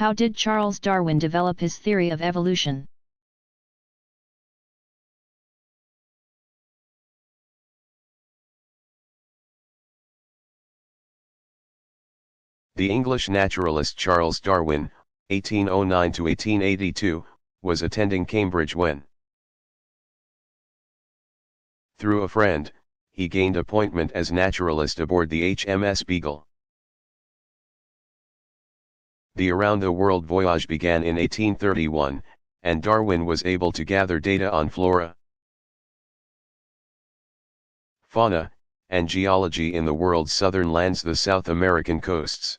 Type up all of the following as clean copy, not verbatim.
How did Charles Darwin develop his theory of evolution? The English naturalist Charles Darwin, 1809 to 1882, was attending Cambridge when, through a friend, he gained appointment as naturalist aboard the HMS Beagle. The around-the-world voyage began in 1831, and Darwin was able to gather data on flora, fauna, and geology in the world's southern lands, the South American coasts,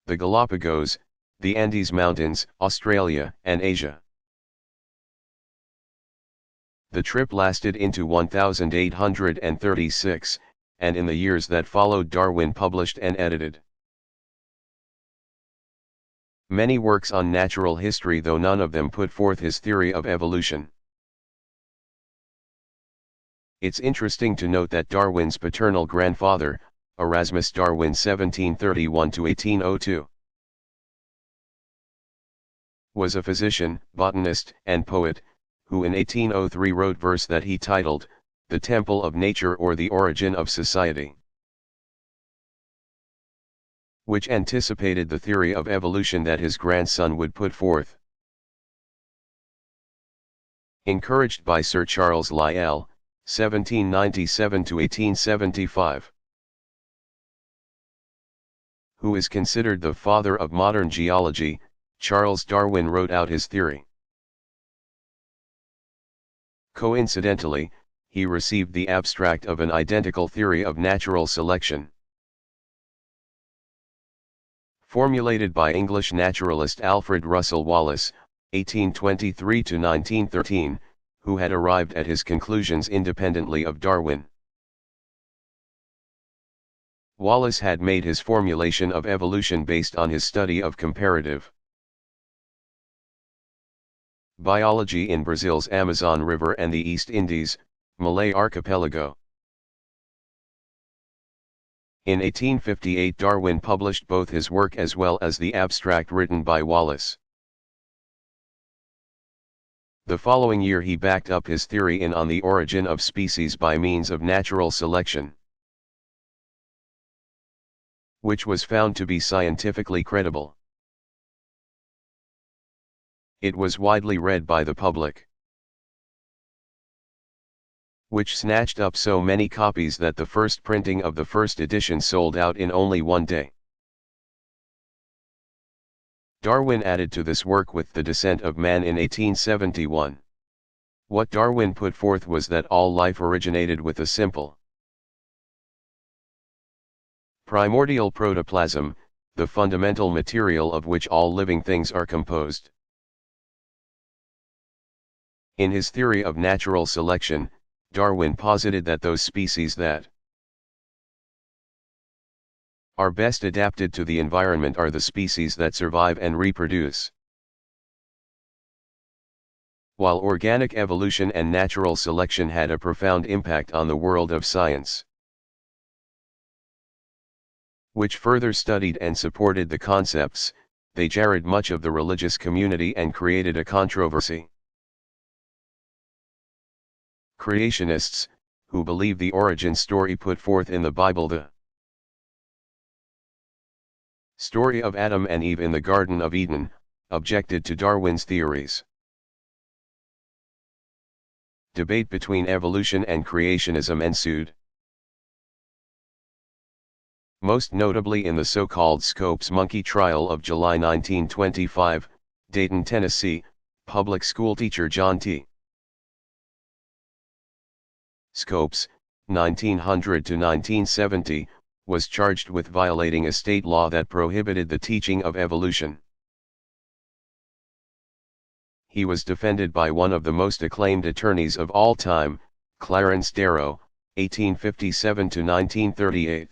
the Galapagos, the Andes Mountains, Australia, and Asia. The trip lasted into 1836, and in the years that followed Darwin published and edited many works on natural history, though none of them put forth his theory of evolution. It's interesting to note that Darwin's paternal grandfather, Erasmus Darwin (1731 to 1802), was a physician, botanist, and poet, who in 1803 wrote verse that he titled, "The Temple of Nature, or the Origin of Society," which anticipated the theory of evolution that his grandson would put forth. Encouraged by Sir Charles Lyell, 1797 to 1875, who is considered the father of modern geology, Charles Darwin wrote out his theory. Coincidentally, he received the abstract of an identical theory of natural selection, formulated by English naturalist Alfred Russel Wallace, 1823 to 1913, who had arrived at his conclusions independently of Darwin. Wallace had made his formulation of evolution based on his study of comparative biology in Brazil's Amazon River and the East Indies, Malay Archipelago. In 1858 Darwin published both his work as well as the abstract written by Wallace. The following year he backed up his theory in On the Origin of Species by Means of Natural Selection, which was found to be scientifically credible. It was widely read by the public, which snatched up so many copies that the first printing of the first edition sold out in only one day. Darwin added to this work with The Descent of Man in 1871. What Darwin put forth was that all life originated with a simple primordial protoplasm, the fundamental material of which all living things are composed. In his theory of natural selection, Darwin posited that those species that are best adapted to the environment are the species that survive and reproduce, while organic evolution and natural selection had a profound impact on the world of science, which further studied and supported the concepts. They jarred much of the religious community and created a controversy. Creationists, who believe the origin story put forth in the Bible, the story of Adam and Eve in the Garden of Eden, objected to Darwin's theories. Debate between evolution and creationism ensued, most notably in the so-called Scopes monkey trial of July 1925, Dayton, Tennessee. Public school teacher John T. Scopes, 1900 to 1970, was charged with violating a state law that prohibited the teaching of evolution. He was defended by one of the most acclaimed attorneys of all time, Clarence Darrow, 1857 to 1938.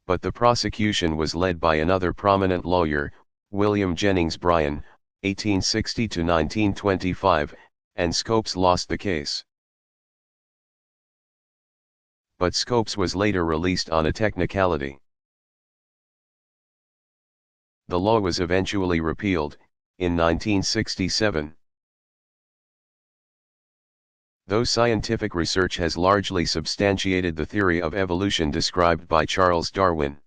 But the prosecution was led by another prominent lawyer, William Jennings Bryan, 1860 to 1925, and Scopes lost the case. But Scopes was later released on a technicality. The law was eventually repealed, in 1967. Though scientific research has largely substantiated the theory of evolution described by Charles Darwin,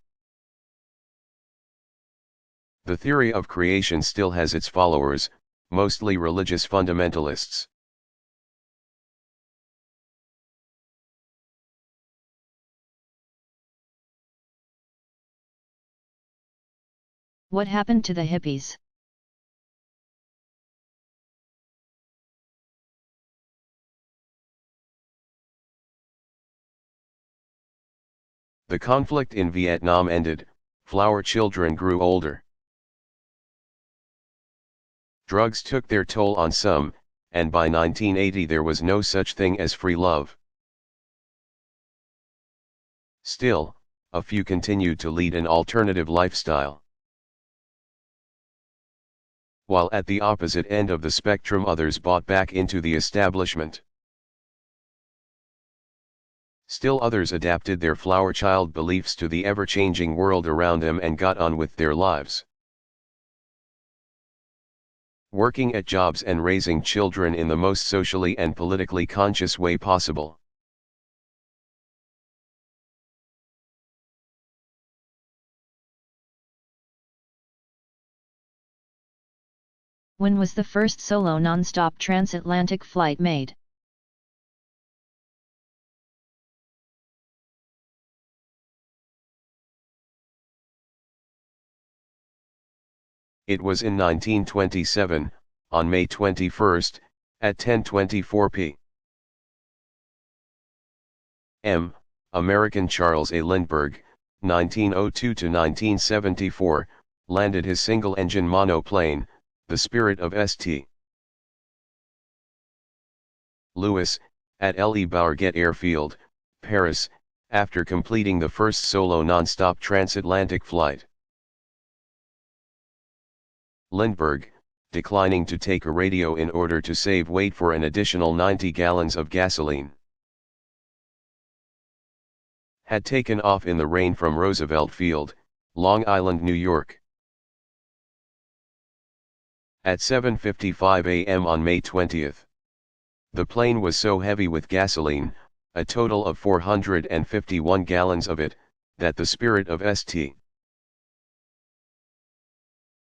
the theory of creation still has its followers, mostly religious fundamentalists. What happened to the hippies? The conflict in Vietnam ended, flower children grew older. Drugs took their toll on some, and by 1980 there was no such thing as free love. Still, a few continued to lead an alternative lifestyle. While at the opposite end of the spectrum others bought back into the establishment. Still others adapted their flower child beliefs to the ever-changing world around them and got on with their lives. Working at jobs and raising children in the most socially and politically conscious way possible. When was the first solo non-stop transatlantic flight made? It was in 1927, on May 21, at 10:24 p.m. American Charles A. Lindbergh, 1902–1974, landed his single-engine monoplane, the Spirit of St. Louis, at Le Bourget Airfield, Paris, after completing the first solo non-stop transatlantic flight. Lindbergh, declining to take a radio in order to save weight for an additional 90 gallons of gasoline, had taken off in the rain from Roosevelt Field, Long Island, New York. At 7:55 a.m. on May 20, the plane was so heavy with gasoline, a total of 451 gallons of it, that the Spirit of St.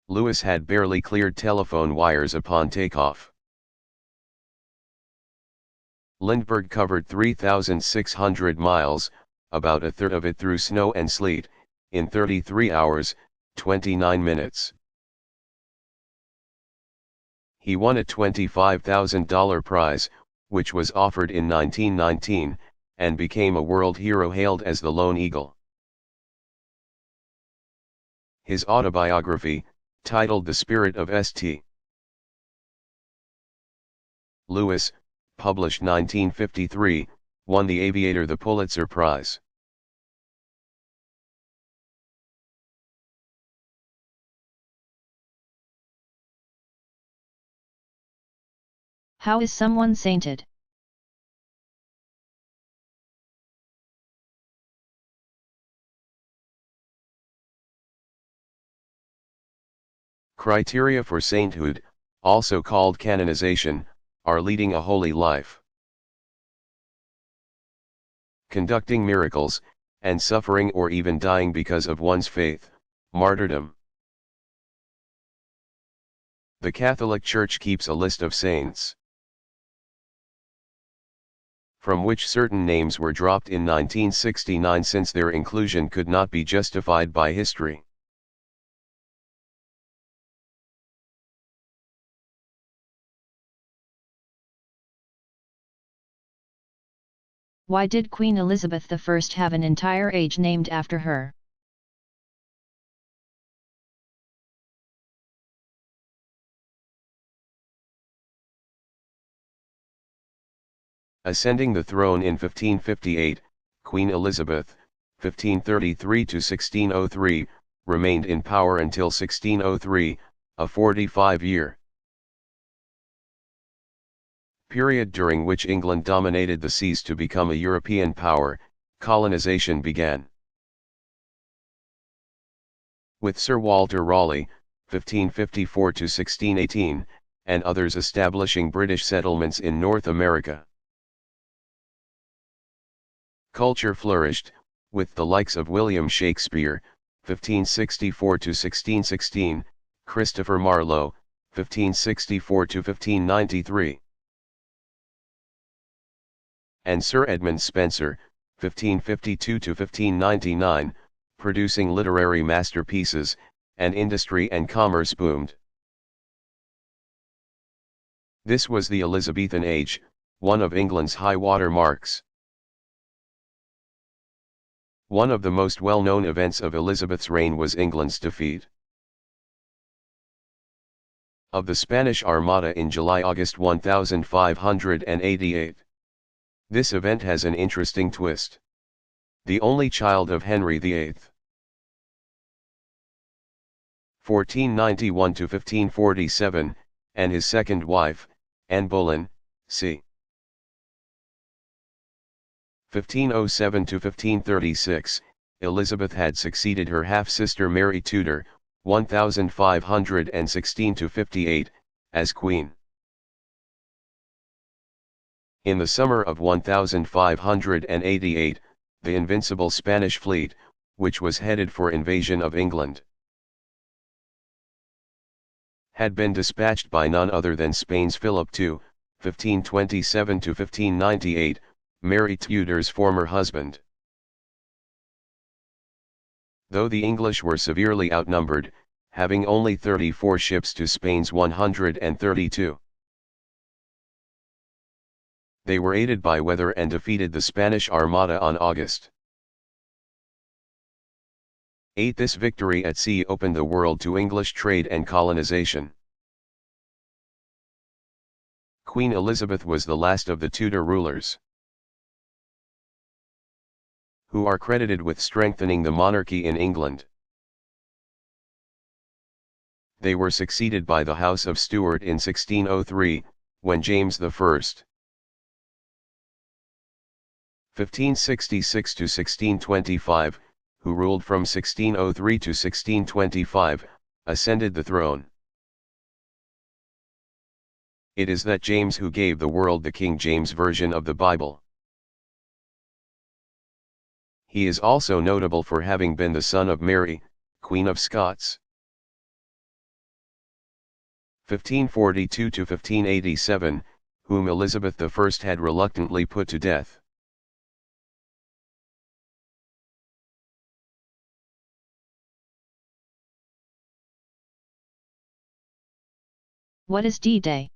Louis had barely cleared telephone wires upon takeoff. Lindbergh covered 3,600 miles, about a third of it through snow and sleet, in 33 hours, 29 minutes. He won a $25,000 prize, which was offered in 1919, and became a world hero hailed as the Lone Eagle. His autobiography, titled The Spirit of St. Louis, published 1953, won the aviator the Pulitzer Prize. How is someone sainted? Criteria for sainthood, also called canonization, are leading a holy life, conducting miracles, and suffering or even dying because of one's faith, martyrdom. The Catholic Church keeps a list of saints, from which certain names were dropped in 1969 since their inclusion could not be justified by history. Why did Queen Elizabeth I have an entire age named after her? Ascending the throne in 1558, Queen Elizabeth, 1533–1603, remained in power until 1603, a 45-year period during which England dominated the seas. To become a European power, colonization began. with Sir Walter Raleigh, 1554–1618, and others establishing British settlements in North America. Culture flourished, with the likes of William Shakespeare, 1564–1616, Christopher Marlowe, 1564–1593. And Sir Edmund Spenser, 1552–1599, producing literary masterpieces, and industry and commerce boomed. This was the Elizabethan age, one of England's high water marks. One of the most well-known events of Elizabeth's reign was England's defeat of the Spanish Armada in July–August 1588. This event has an interesting twist. The only child of Henry VIII, 1491–1547, and his second wife, Anne Boleyn, c. 1507–1536, Elizabeth had succeeded her half-sister Mary Tudor, 1516–58, as queen. In the summer of 1588, the invincible Spanish fleet, which was headed for invasion of England, had been dispatched by none other than Spain's Philip II, 1527–1598, Mary Tudor's former husband. Though the English were severely outnumbered, having only 34 ships to Spain's 132. They were aided by weather and defeated the Spanish Armada on August 8. This victory at sea opened the world to English trade and colonization. Queen Elizabeth was the last of the Tudor rulers who are credited with strengthening the monarchy in England. They were succeeded by the House of Stuart in 1603, when James I, 1566–1625, who ruled from 1603 to 1625, ascended the throne. It is that James who gave the world the King James Version of the Bible. He is also notable for having been the son of Mary, Queen of Scots. 1542–1587, whom Elizabeth I had reluctantly put to death. What is D-Day?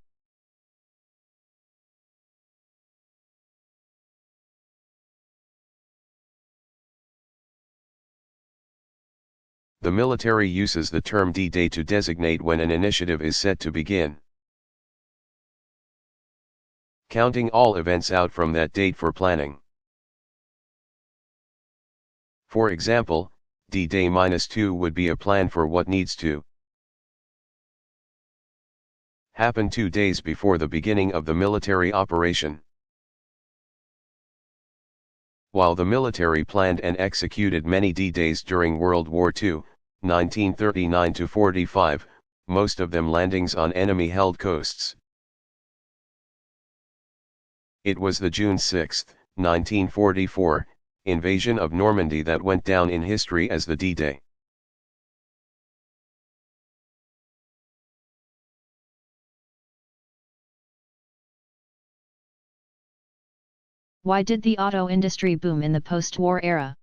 The military uses the term D-Day to designate when an initiative is set to begin, counting all events out from that date for planning. For example, D-Day-2 would be a plan for what needs to happen 2 days before the beginning of the military operation. While the military planned and executed many D-Days during World War II, 1939–45, most of them landings on enemy-held coasts. It was the June 6, 1944, invasion of Normandy that went down in history as the D-Day. Why did the auto industry boom in the post-war era?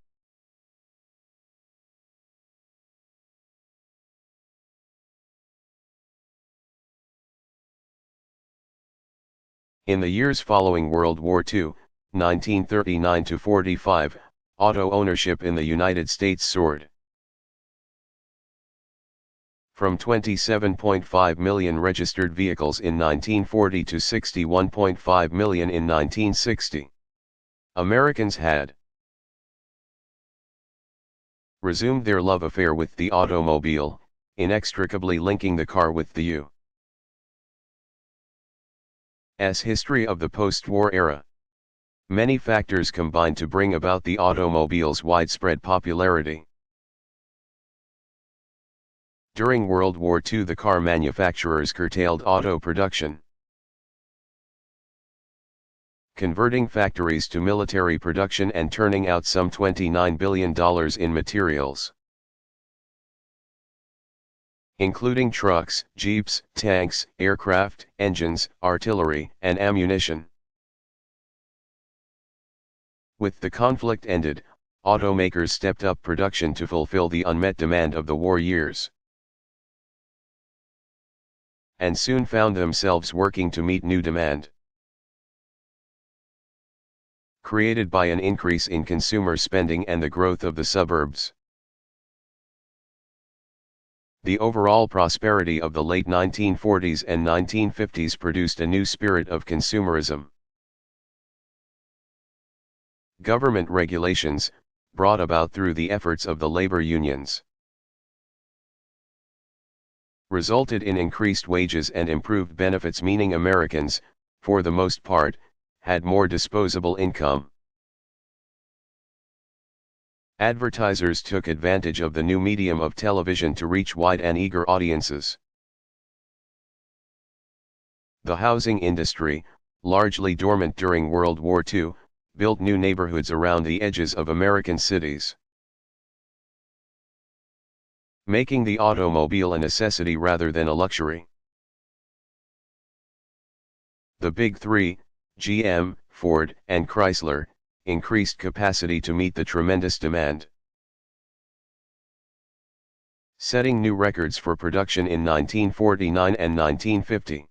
In the years following World War II, 1939–45, auto ownership in the United States soared from 27.5 million registered vehicles in 1940 to 61.5 million in 1960. Americans had resumed their love affair with the automobile, inextricably linking the car with the U.S. history of the post-war era. Many factors combined to bring about the automobile's widespread popularity. During World War II, the car manufacturers curtailed auto production, converting factories to military production and turning out some $29 billion in materials, including trucks, jeeps, tanks, aircraft, engines, artillery, and ammunition. With the conflict ended, automakers stepped up production to fulfill the unmet demand of the war years, and soon found themselves working to meet new demand, created by an increase in consumer spending and the growth of the suburbs. The overall prosperity of the late 1940s and 1950s produced a new spirit of consumerism. Government regulations, brought about through the efforts of the labor unions, resulted in increased wages and improved benefits, meaning Americans, for the most part, had more disposable income. Advertisers took advantage of the new medium of television to reach wide and eager audiences. The housing industry, largely dormant during World War II, built new neighborhoods around the edges of American cities, making the automobile a necessity rather than a luxury. The Big Three, GM, Ford, and Chrysler, increased capacity to meet the tremendous demand, setting new records for production in 1949 and 1950.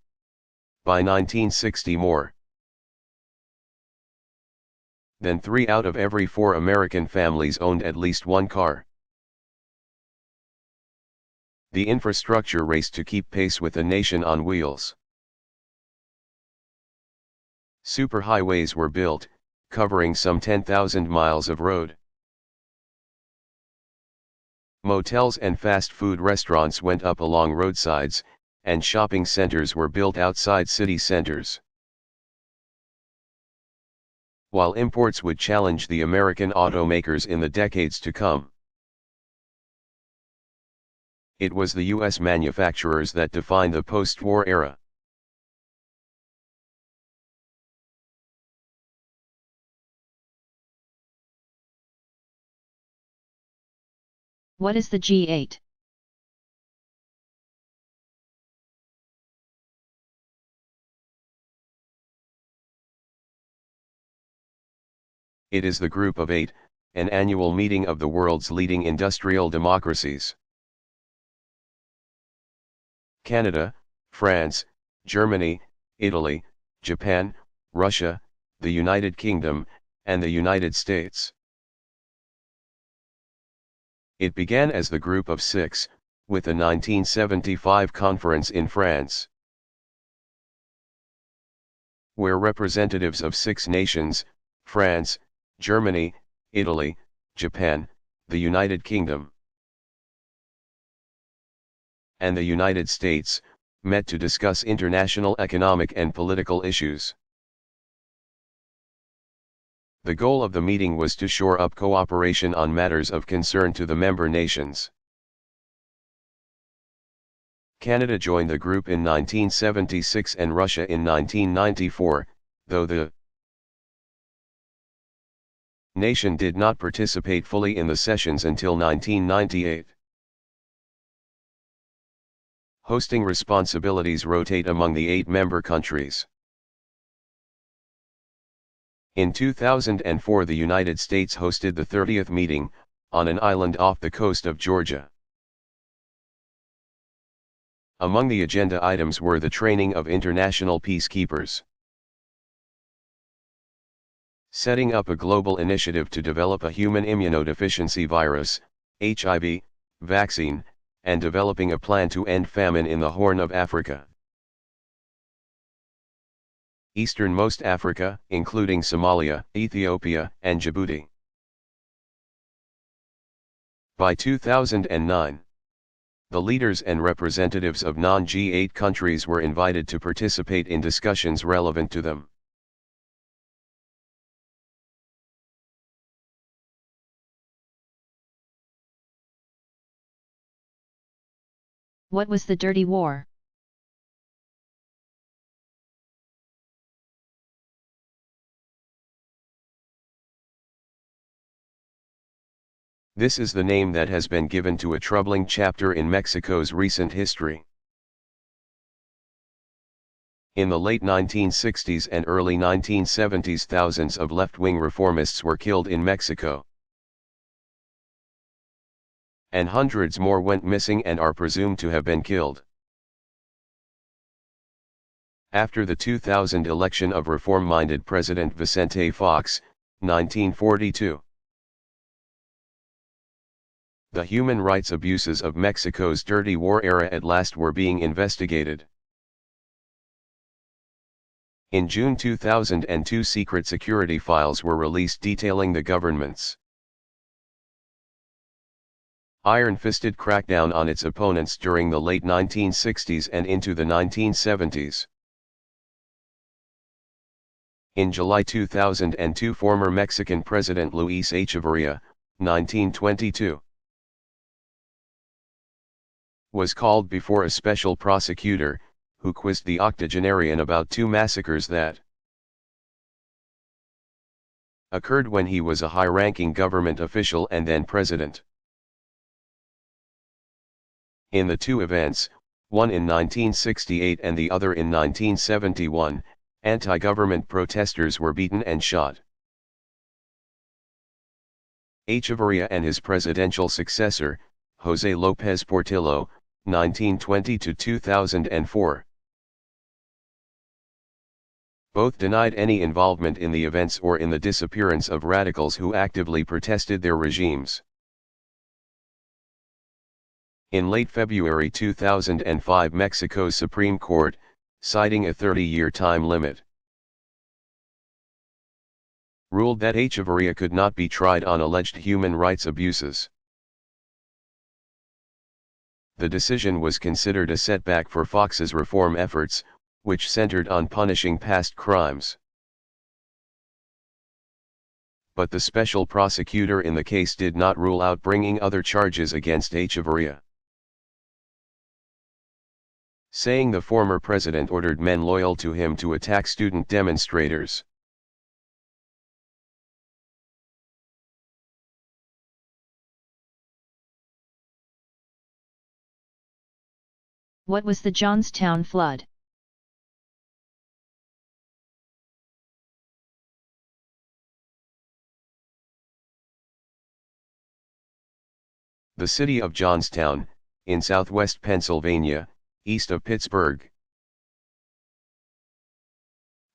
By 1960, more than 3 out of every 4 American families owned at least one car. The infrastructure raced to keep pace with a nation on wheels. Superhighways were built, covering some 10,000 miles of road. Motels and fast food restaurants went up along roadsides, and shopping centers were built outside city centers. While imports would challenge the American automakers in the decades to come, it was the U.S. manufacturers that defined the post-war era. What is the G8? It is the Group of Eight, an annual meeting of the world's leading industrial democracies. Canada, France, Germany, Italy, Japan, Russia, the United Kingdom, and the United States. It began as the Group of Six, with the 1975 conference in France, where representatives of 6 nations, France, Germany, Italy, Japan, the United Kingdom, and the United States, met to discuss international economic and political issues. The goal of the meeting was to shore up cooperation on matters of concern to the member nations. Canada joined the group in 1976 and Russia in 1994, though the nation did not participate fully in the sessions until 1998. Hosting responsibilities rotate among the 8 member countries. In 2004, the United States hosted the 30th meeting, on an island off the coast of Georgia. Among the agenda items were the training of international peacekeepers, setting up a global initiative to develop a human immunodeficiency virus, HIV, vaccine, and developing a plan to end famine in the Horn of Africa, easternmost Africa, including Somalia, Ethiopia, and Djibouti. By 2009, the leaders and representatives of non-G8 countries were invited to participate in discussions relevant to them. What was the Dirty War? This is the name that has been given to a troubling chapter in Mexico's recent history. In the late 1960s and early 1970s, thousands of left-wing reformists were killed in Mexico. And hundreds more went missing and are presumed to have been killed. After the 2000 election of reform-minded President Vicente Fox, 1942, the human rights abuses of Mexico's Dirty War era at last were being investigated. In June 2002, secret security files were released detailing the government's iron-fisted crackdown on its opponents during the late 1960s and into the 1970s. In July 2002, former Mexican President Luis Echeverría, 1922, was called before a special prosecutor, who quizzed the octogenarian about two massacres that occurred when he was a high-ranking government official and then president. In the two events, one in 1968 and the other in 1971, anti-government protesters were beaten and shot. Echeverría and his presidential successor, José López Portillo, 1920–2004. Both denied any involvement in the events or in the disappearance of radicals who actively protested their regimes. In late February 2005, Mexico's Supreme Court, citing a 30-year time limit, ruled that Echeverría could not be tried on alleged human rights abuses. The decision was considered a setback for Fox's reform efforts, which centered on punishing past crimes. But the special prosecutor in the case did not rule out bringing other charges against Echeverría, saying the former president ordered men loyal to him to attack student demonstrators. What was the Johnstown flood? The city of Johnstown, in southwest Pennsylvania, east of Pittsburgh,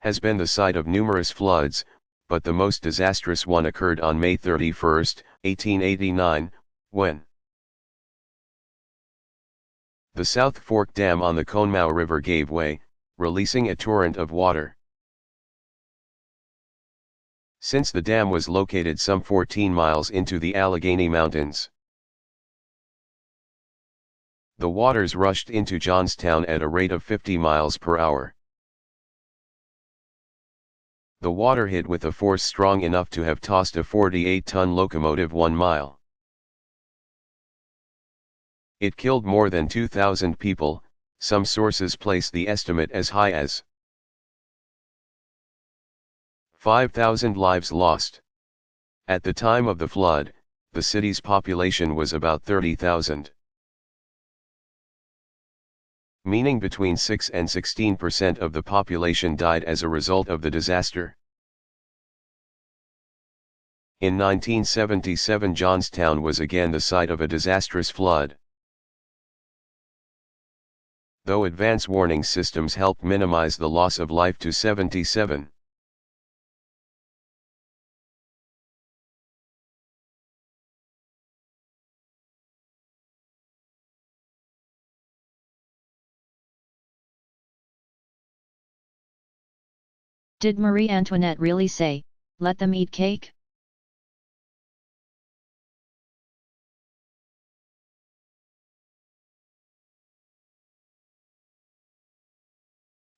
has been the site of numerous floods, but the most disastrous one occurred on May 31, 1889, when the South Fork Dam on the Conemaugh River gave way, releasing a torrent of water. Since the dam was located some 14 miles into the Allegheny Mountains, the waters rushed into Johnstown at a rate of 50 miles per hour. The water hit with a force strong enough to have tossed a 48-ton locomotive 1 mile. It killed more than 2,000 people, some sources place the estimate as high as 5,000 lives lost. At the time of the flood, the city's population was about 30,000. Meaning between 6 and 16% of the population died as a result of the disaster. In 1977, Johnstown was again the site of a disastrous flood. Though advance warning systems helped minimize the loss of life to 77. Did Marie Antoinette really say, "Let them eat cake"?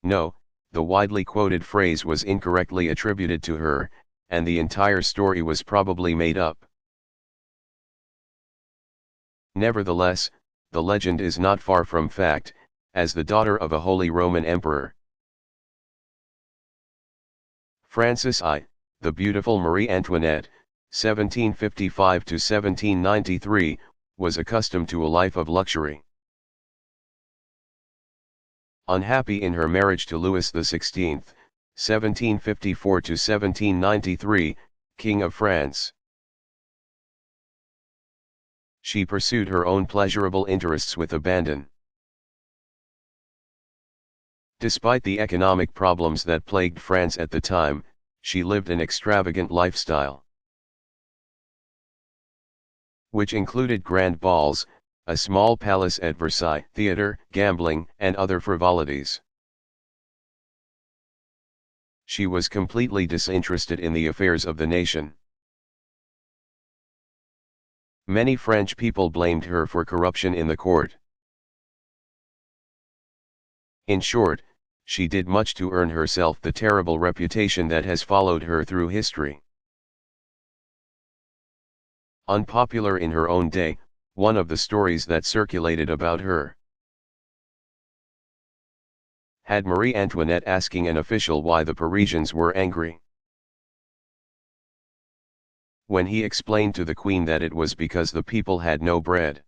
No, the widely quoted phrase was incorrectly attributed to her, and the entire story was probably made up. Nevertheless, the legend is not far from fact, as the daughter of a Holy Roman Emperor. Frances I, the beautiful Marie Antoinette, 1755 to 1793, was accustomed to a life of luxury. Unhappy in her marriage to Louis XVI, 1754 to 1793, King of France, she pursued her own pleasurable interests with abandon. Despite the economic problems that plagued France at the time, she lived an extravagant lifestyle, which included grand balls, a small palace at Versailles, theatre, gambling, and other frivolities. She was completely disinterested in the affairs of the nation. Many French people blamed her for corruption in the court. In short, she did much to earn herself the terrible reputation that has followed her through history. Unpopular in her own day, one of the stories that circulated about her had Marie Antoinette asking an official why the Parisians were angry. When he explained to the Queen that it was because the people had no bread,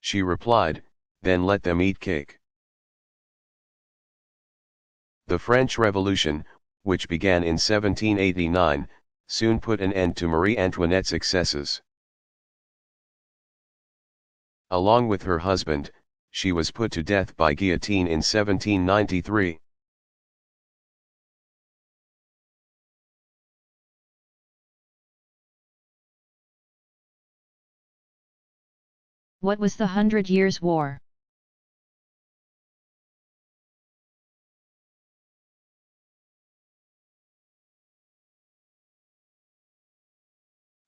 she replied, "Then let them eat cake." The French Revolution, which began in 1789, soon put an end to Marie Antoinette's excesses. Along with her husband, she was put to death by guillotine in 1793. What was the 100 Years' War?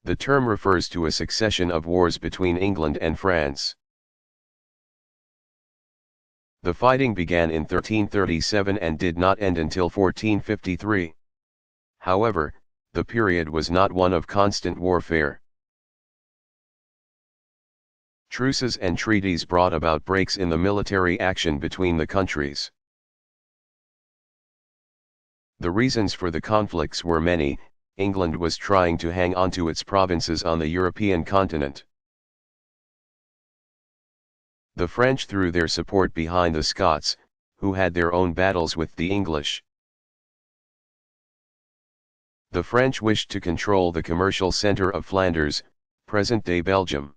The term refers to a succession of wars between England and France. The fighting began in 1337 and did not end until 1453. However, the period was not one of constant warfare. Truces and treaties brought about breaks in the military action between the countries. The reasons for the conflicts were many. England was trying to hang on to its provinces on the European continent. The French threw their support behind the Scots, who had their own battles with the English. The French wished to control the commercial centre of Flanders, present-day Belgium,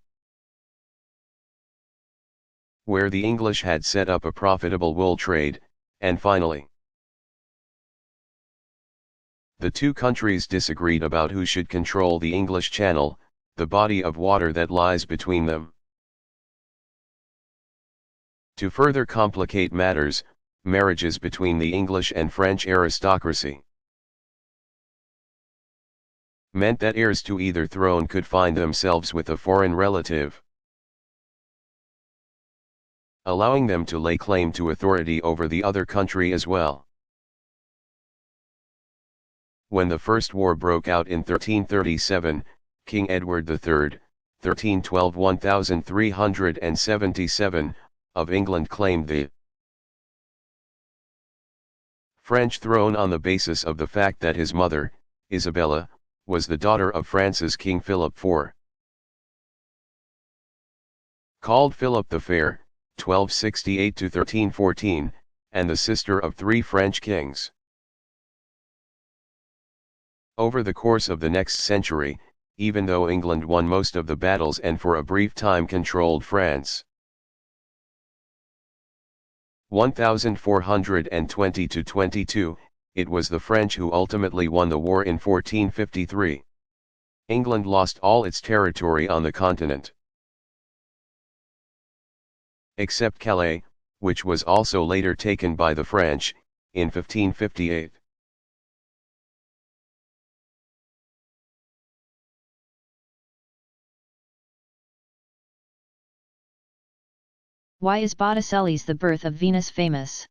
where the English had set up a profitable wool trade, and finally, the two countries disagreed about who should control the English Channel, the body of water that lies between them. To further complicate matters, marriages between the English and French aristocracy meant that heirs to either throne could find themselves with a foreign relative, allowing them to lay claim to authority over the other country as well. When the First War broke out in 1337, King Edward III, 1312–1377, of England claimed the French throne on the basis of the fact that his mother, Isabella, was the daughter of France's King Philip IV. Called Philip the Fair, 1268–1314, and the sister of three French kings. Over the course of the next century, even though England won most of the battles and for a brief time controlled France, 1420–22, it was the French who ultimately won the war in 1453. England lost all its territory on the continent, except Calais, which was also later taken by the French, in 1558. Why is Botticelli's The Birth of Venus famous?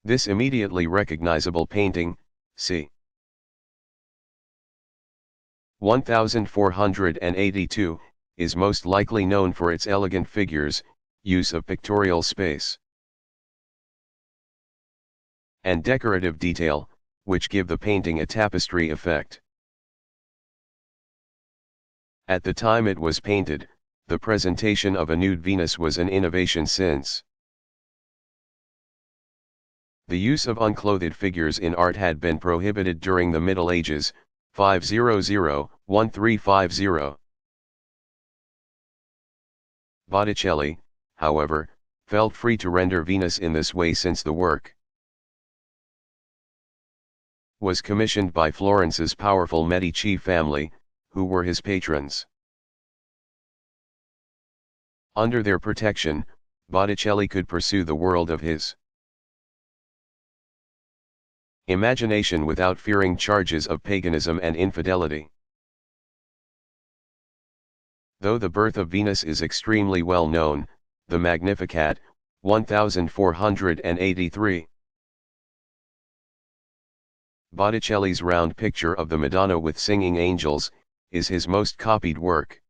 This immediately recognizable painting, c. 1482, is most likely known for its elegant figures, use of pictorial space, and decorative detail, which give the painting a tapestry effect. At the time it was painted, the presentation of a nude Venus was an innovation since the use of unclothed figures in art had been prohibited during the Middle Ages, 500-1350. Botticelli, however, felt free to render Venus in this way since the work was commissioned by Florence's powerful Medici family, who were his patrons. Under their protection, Botticelli could pursue the world of his imagination without fearing charges of paganism and infidelity. Though the birth of Venus is extremely well known, the Magnificat, 1483. Botticelli's round picture of the Madonna with singing angels, is his most copied work.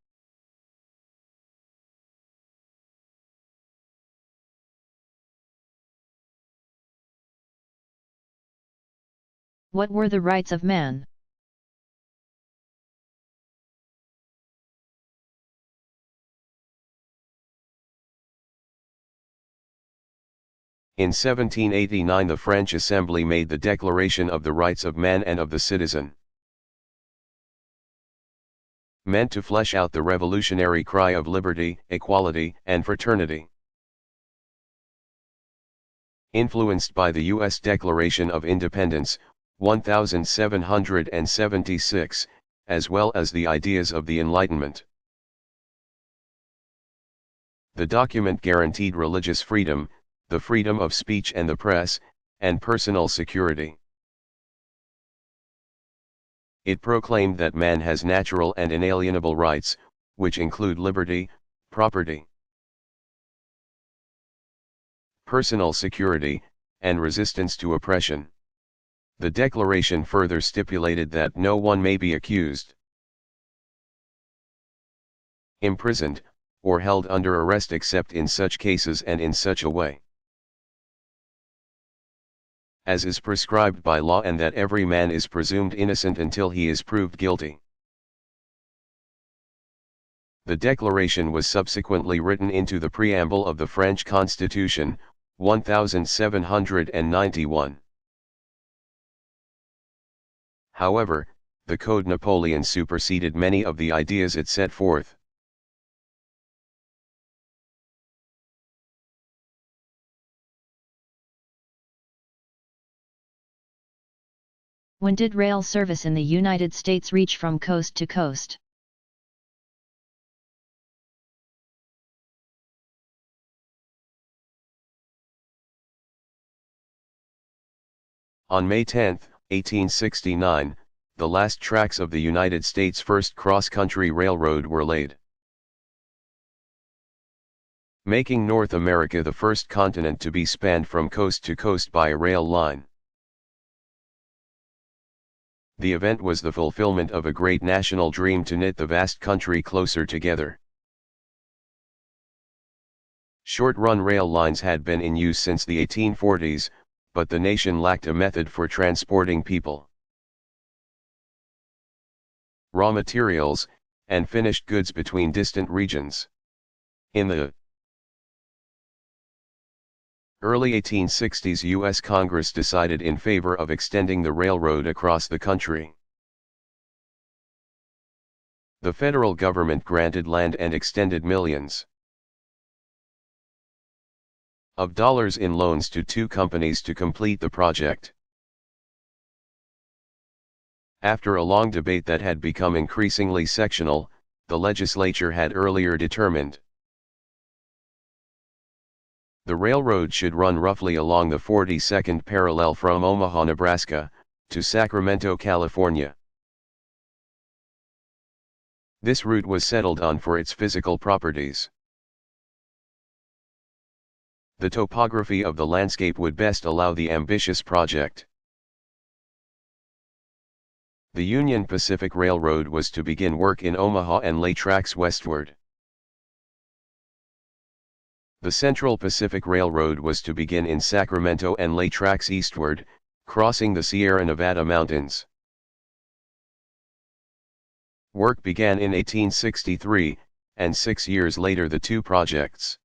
What were the rights of man? In 1789 the French Assembly made the Declaration of the Rights of Man and of the Citizen, meant to flesh out the revolutionary cry of liberty, equality, and fraternity. Influenced by the U.S. Declaration of Independence, 1776, as well as the ideas of the Enlightenment. The document guaranteed religious freedom, the freedom of speech and the press, and personal security. It proclaimed that man has natural and inalienable rights, which include liberty, property, personal security, and resistance to oppression. The Declaration further stipulated that no one may be accused, imprisoned, or held under arrest except in such cases and in such a way as is prescribed by law, and that every man is presumed innocent until he is proved guilty. The Declaration was subsequently written into the preamble of the French Constitution, 1791. However, the Code Napoleon superseded many of the ideas it set forth. When did rail service in the United States reach from coast to coast? On May 10, 1869, the last tracks of the United States' first cross-country railroad were laid, making North America the first continent to be spanned from coast to coast by a rail line. The event was the fulfillment of a great national dream to knit the vast country closer together. Short-run rail lines had been in use since the 1840s, but the nation lacked a method for transporting people, raw materials, and finished goods between distant regions. In the early 1860s, U.S. Congress decided in favor of extending the railroad across the country. The federal government granted land and extended millions of dollars in loans to two companies to complete the project. After a long debate that had become increasingly sectional, the legislature had earlier determined the railroad should run roughly along the 42nd parallel from Omaha, Nebraska, to Sacramento, California. This route was settled on for its physical properties. The topography of the landscape would best allow the ambitious project. The Union Pacific Railroad was to begin work in Omaha and lay tracks westward. The Central Pacific Railroad was to begin in Sacramento and lay tracks eastward, crossing the Sierra Nevada mountains. Work began in 1863, and 6 years later the two projects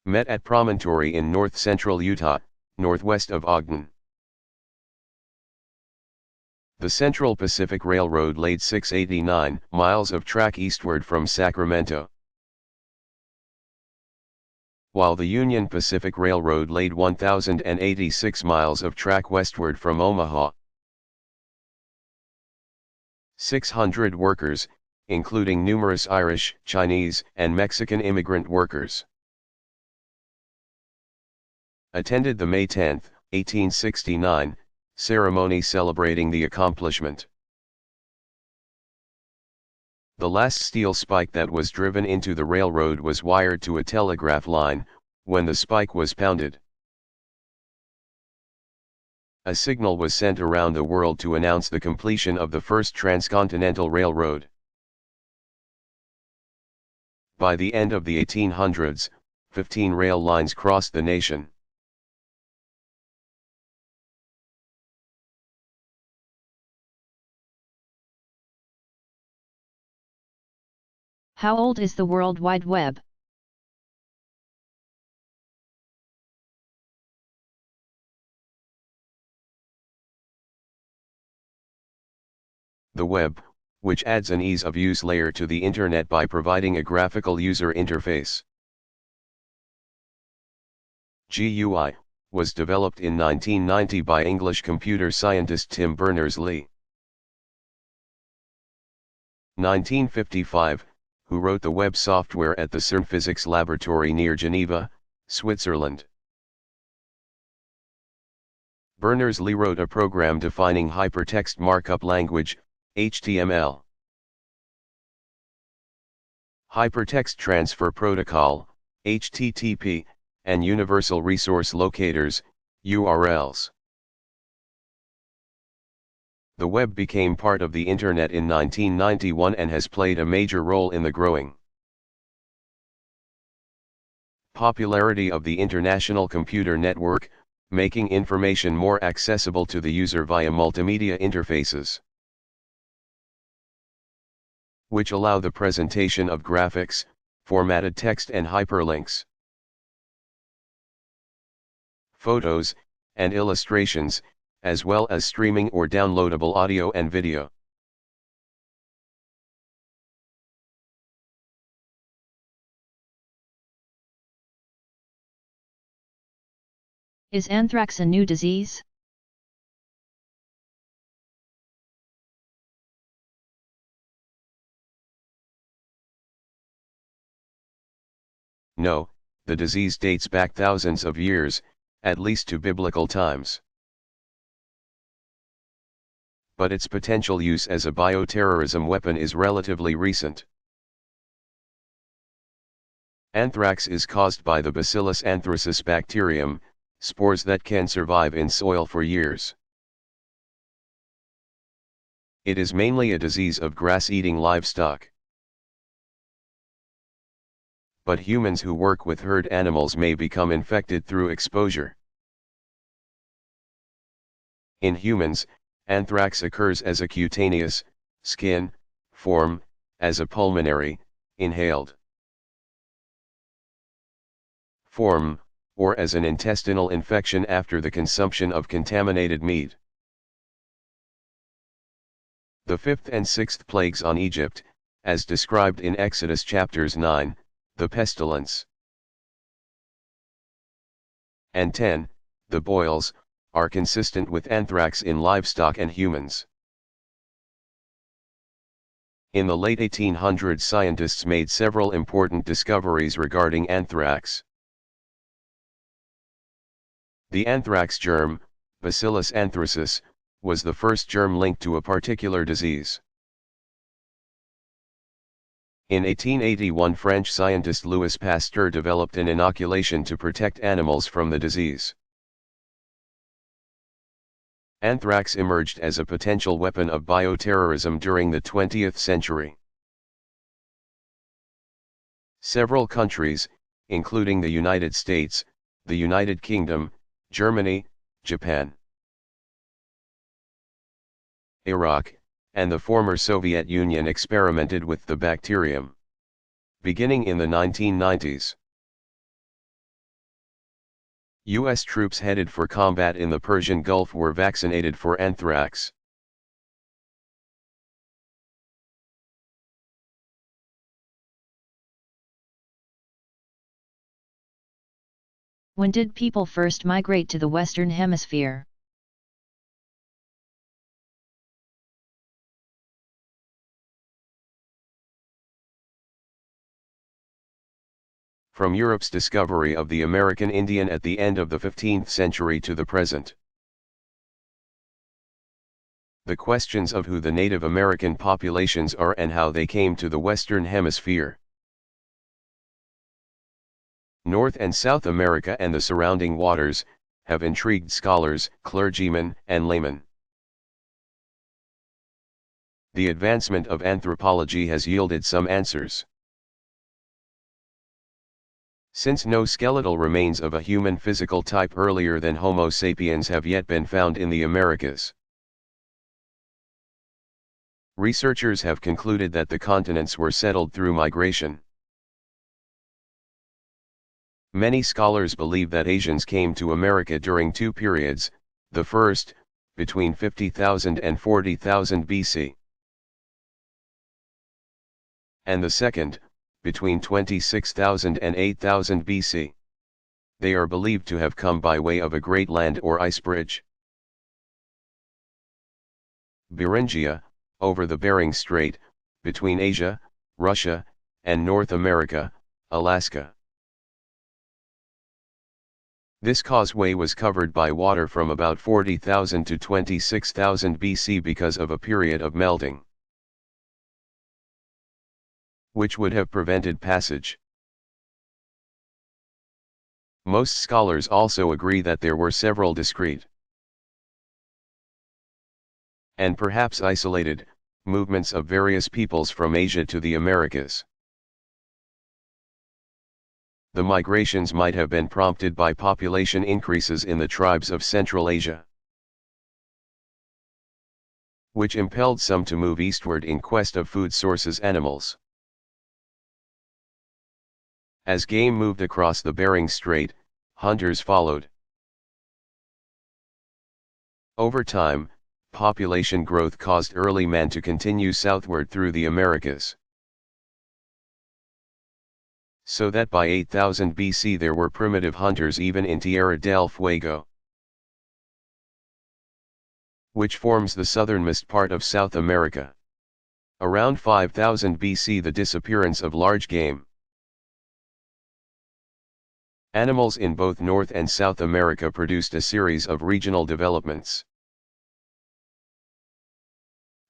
met at Promontory in north-central Utah, northwest of Ogden. The Central Pacific Railroad laid 689 miles of track eastward from Sacramento, while the Union Pacific Railroad laid 1,086 miles of track westward from Omaha. 600 workers, including numerous Irish, Chinese, and Mexican immigrant workers, attended the May 10, 1869, ceremony celebrating the accomplishment. The last steel spike that was driven into the railroad was wired to a telegraph line. When the spike was pounded, a signal was sent around the world to announce the completion of the first transcontinental railroad. By the end of the 1800s, 15 rail lines crossed the nation. How old is the World Wide Web? The web, which adds an ease of use layer to the Internet by providing a graphical user interface. GUI, was developed in 1990 by English computer scientist Tim Berners-Lee. 1955, who wrote the web software at the CERN Physics Laboratory near Geneva, Switzerland. Berners-Lee wrote a program defining hypertext markup language, HTML. Hypertext Transfer Protocol, HTTP, and Universal Resource Locators, URLs. The web became part of the Internet in 1991 and has played a major role in the growing popularity of the International Computer Network, making information more accessible to the user via multimedia interfaces, which allow the presentation of graphics, formatted text and hyperlinks, photos, and illustrations, as well as streaming or downloadable audio and video. Is anthrax a new disease? No, the disease dates back thousands of years, at least to biblical times. But its potential use as a bioterrorism weapon is relatively recent. Anthrax is caused by the Bacillus anthracis bacterium, spores that can survive in soil for years. It is mainly a disease of grass-eating livestock. But humans who work with herd animals may become infected through exposure. In humans, anthrax occurs as a cutaneous, skin, form, as a pulmonary, inhaled form, or as an intestinal infection after the consumption of contaminated meat. The fifth and sixth plagues on Egypt, as described in Exodus chapters 9, the pestilence, and 10, the boils, are consistent with anthrax in livestock and humans. In the late 1800s, scientists made several important discoveries regarding anthrax. The anthrax germ, Bacillus anthracis, was the first germ linked to a particular disease. In 1881, French scientist Louis Pasteur developed an inoculation to protect animals from the disease. Anthrax emerged as a potential weapon of bioterrorism during the 20th century. Several countries, including the United States, the United Kingdom, Germany, Japan, Iraq, and the former Soviet Union experimented with the bacterium. Beginning in the 1990s, U.S. troops headed for combat in the Persian Gulf were vaccinated for anthrax. When did people first migrate to the Western Hemisphere? From Europe's discovery of the American Indian at the end of the 15th century to the present. The questions of who the Native American populations are and how they came to the Western Hemisphere, North and South America and the surrounding waters, have intrigued scholars, clergymen, and laymen. The advancement of anthropology has yielded some answers. Since no skeletal remains of a human physical type earlier than Homo sapiens have yet been found in the Americas, researchers have concluded that the continents were settled through migration. Many scholars believe that Asians came to America during two periods, the first, between 50,000 and 40,000 BC, and the second, between 26,000 and 8,000 BC. They are believed to have come by way of a great land or ice bridge, Beringia, over the Bering Strait, between Asia, Russia, and North America, Alaska. This causeway was covered by water from about 40,000 to 26,000 BC because of a period of melting, which would have prevented passage. Most scholars also agree that there were several discrete, and perhaps isolated, movements of various peoples from Asia to the Americas. The migrations might have been prompted by population increases in the tribes of Central Asia, which impelled some to move eastward in quest of food sources animals. As game moved across the Bering Strait, hunters followed. Over time, population growth caused early man to continue southward through the Americas, so that by 8000 BC there were primitive hunters even in Tierra del Fuego, which forms the southernmost part of South America. Around 5000 BC, the disappearance of large game animals in both North and South America produced a series of regional developments,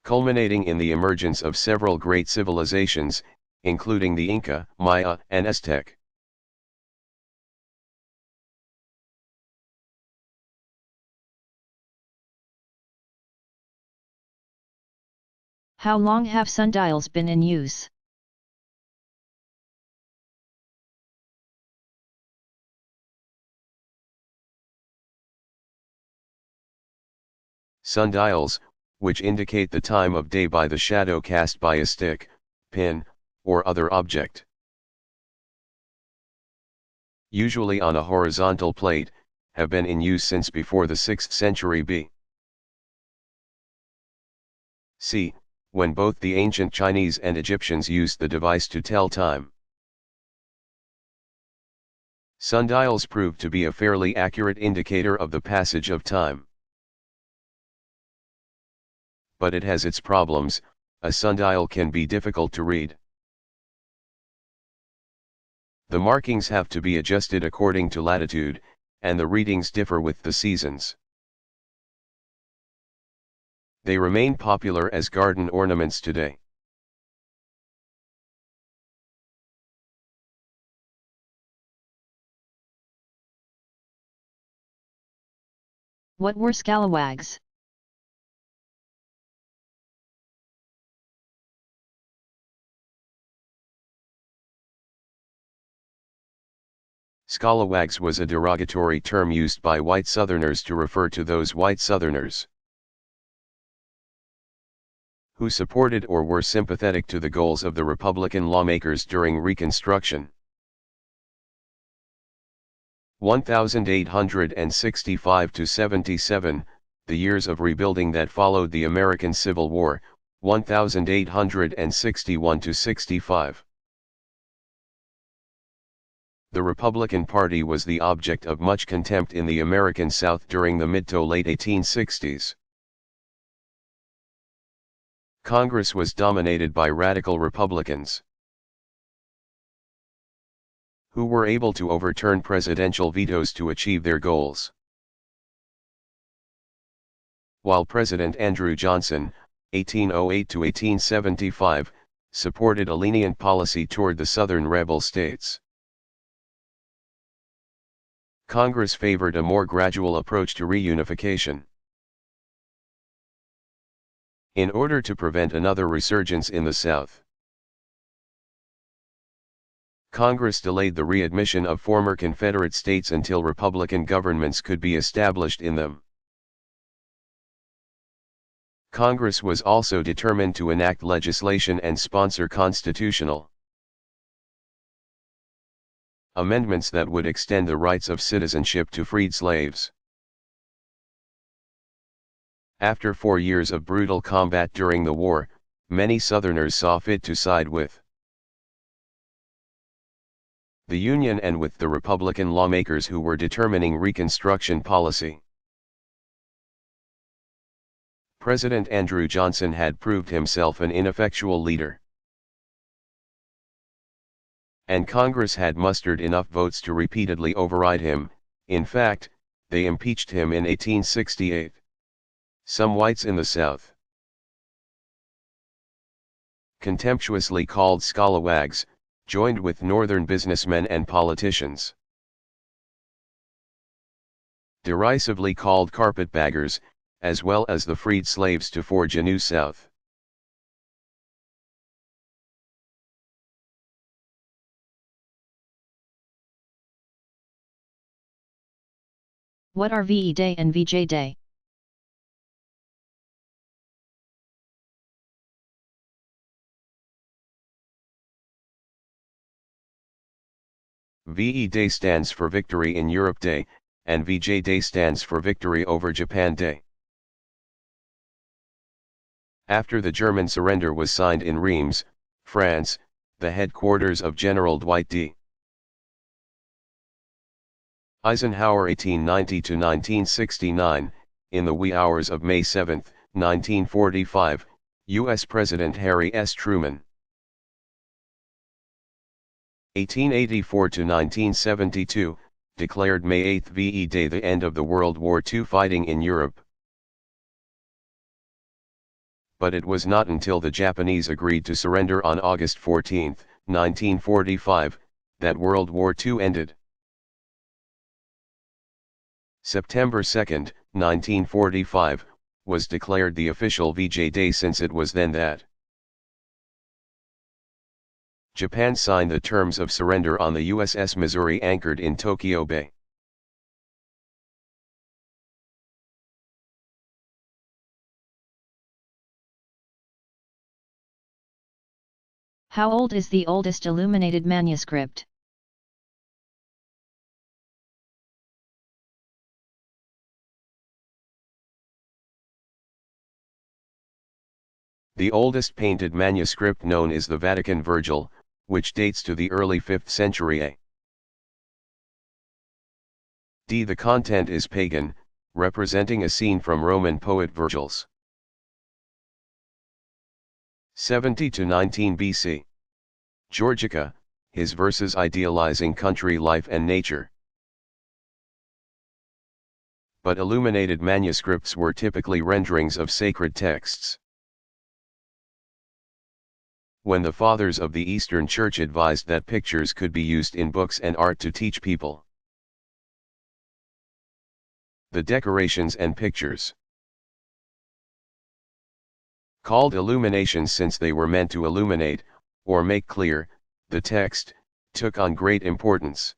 culminating in the emergence of several great civilizations, including the Inca, Maya, and Aztec. How long have sundials been in use? Sundials, which indicate the time of day by the shadow cast by a stick, pin, or other object, usually on a horizontal plate, have been in use since before the 6th century B.C., when both the ancient Chinese and Egyptians used the device to tell time. Sundials proved to be a fairly accurate indicator of the passage of time. But it has its problems. A sundial can be difficult to read. The markings have to be adjusted according to latitude, and the readings differ with the seasons. They remain popular as garden ornaments today. What were scalawags? Scalawags was a derogatory term used by white Southerners to refer to those white Southerners who supported or were sympathetic to the goals of the Republican lawmakers during Reconstruction. 1865 to 77, the years of rebuilding that followed the American Civil War, 1861 to 65. The Republican Party was the object of much contempt in the American South during the mid to late 1860s. Congress was dominated by radical Republicans who were able to overturn presidential vetoes to achieve their goals. While President Andrew Johnson, 1808 to 1875, supported a lenient policy toward the Southern rebel states, Congress favored a more gradual approach to reunification. In order to prevent another resurgence in the South, Congress delayed the readmission of former Confederate states until Republican governments could be established in them. Congress was also determined to enact legislation and sponsor constitutional amendments that would extend the rights of citizenship to freed slaves. After 4 years of brutal combat during the war, many Southerners saw fit to side with the Union and with the Republican lawmakers who were determining Reconstruction policy. President Andrew Johnson had proved himself an ineffectual leader, and Congress had mustered enough votes to repeatedly override him. In fact, they impeached him in 1868. Some whites in the South, contemptuously called scalawags, joined with Northern businessmen and politicians, derisively called carpetbaggers, as well as the freed slaves to forge a new South. What are VE Day and VJ Day? VE Day stands for Victory in Europe Day, and VJ Day stands for Victory over Japan Day. After the German surrender was signed in Reims, France, the headquarters of General Dwight D. Eisenhower 1890 to 1969, in the wee hours of May 7, 1945, U.S. President Harry S. Truman. 1884 to 1972, declared May 8 VE Day the end of the World War II fighting in Europe. But it was not until the Japanese agreed to surrender on August 14, 1945, that World War II ended. September 2, 1945, was declared the official VJ Day since it was then that Japan signed the terms of surrender on the USS Missouri anchored in Tokyo Bay. How old is the oldest illuminated manuscript? The oldest painted manuscript known is the Vatican Virgil, which dates to the early 5th century A. D. The content is pagan, representing a scene from Roman poet Virgil's 70 to 19 BC. Georgica, his verses idealizing country life and nature. But illuminated manuscripts were typically renderings of sacred texts. When the fathers of the Eastern Church advised that pictures could be used in books and art to teach people The decorations and pictures. Called illuminations since they were meant to illuminate, or make clear, the text, took on great importance.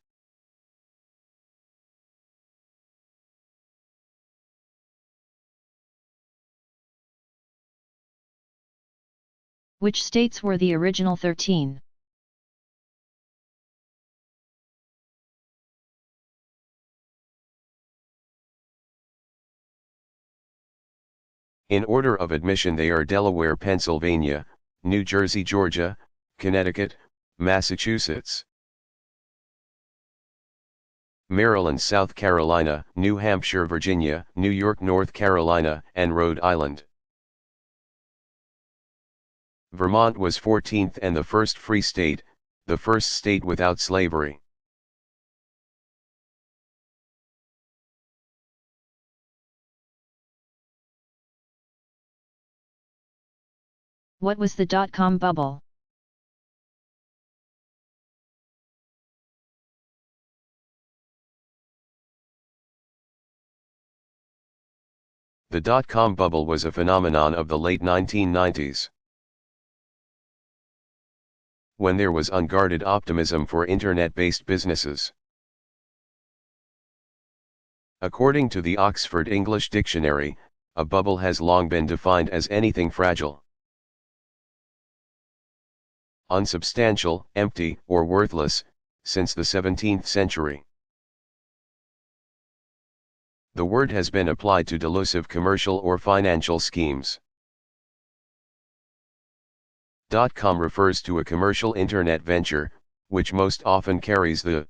Which states were the original 13? In order of admission they are Delaware, Pennsylvania, New Jersey, Georgia, Connecticut, Massachusetts, Maryland, South Carolina, New Hampshire, Virginia, New York, North Carolina, and Rhode Island. Vermont was 14th and the first free state, the first state without slavery. What was the dot-com bubble? The dot-com bubble was a phenomenon of the late 1990s. When there was unguarded optimism for internet-based businesses. According to the Oxford English Dictionary, a bubble has long been defined as anything fragile, unsubstantial, empty, or worthless, since the 17th century. The word has been applied to delusive commercial or financial schemes. .com refers to a commercial internet venture, which most often carries the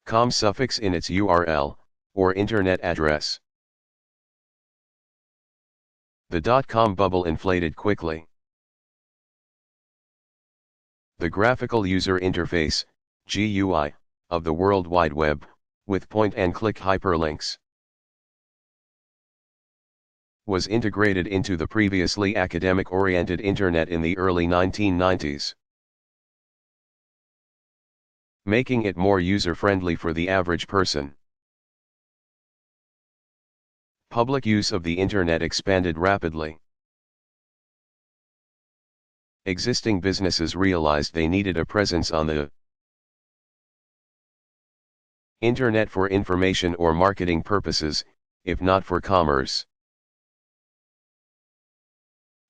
.com suffix in its URL, or internet address. The .com bubble inflated quickly. The graphical user interface, GUI, of the World Wide Web, with point-and-click hyperlinks, was integrated into the previously academic-oriented Internet in the early 1990s, making it more user-friendly for the average person. Public use of the Internet expanded rapidly. Existing businesses realized they needed a presence on the Internet for information or marketing purposes, if not for commerce.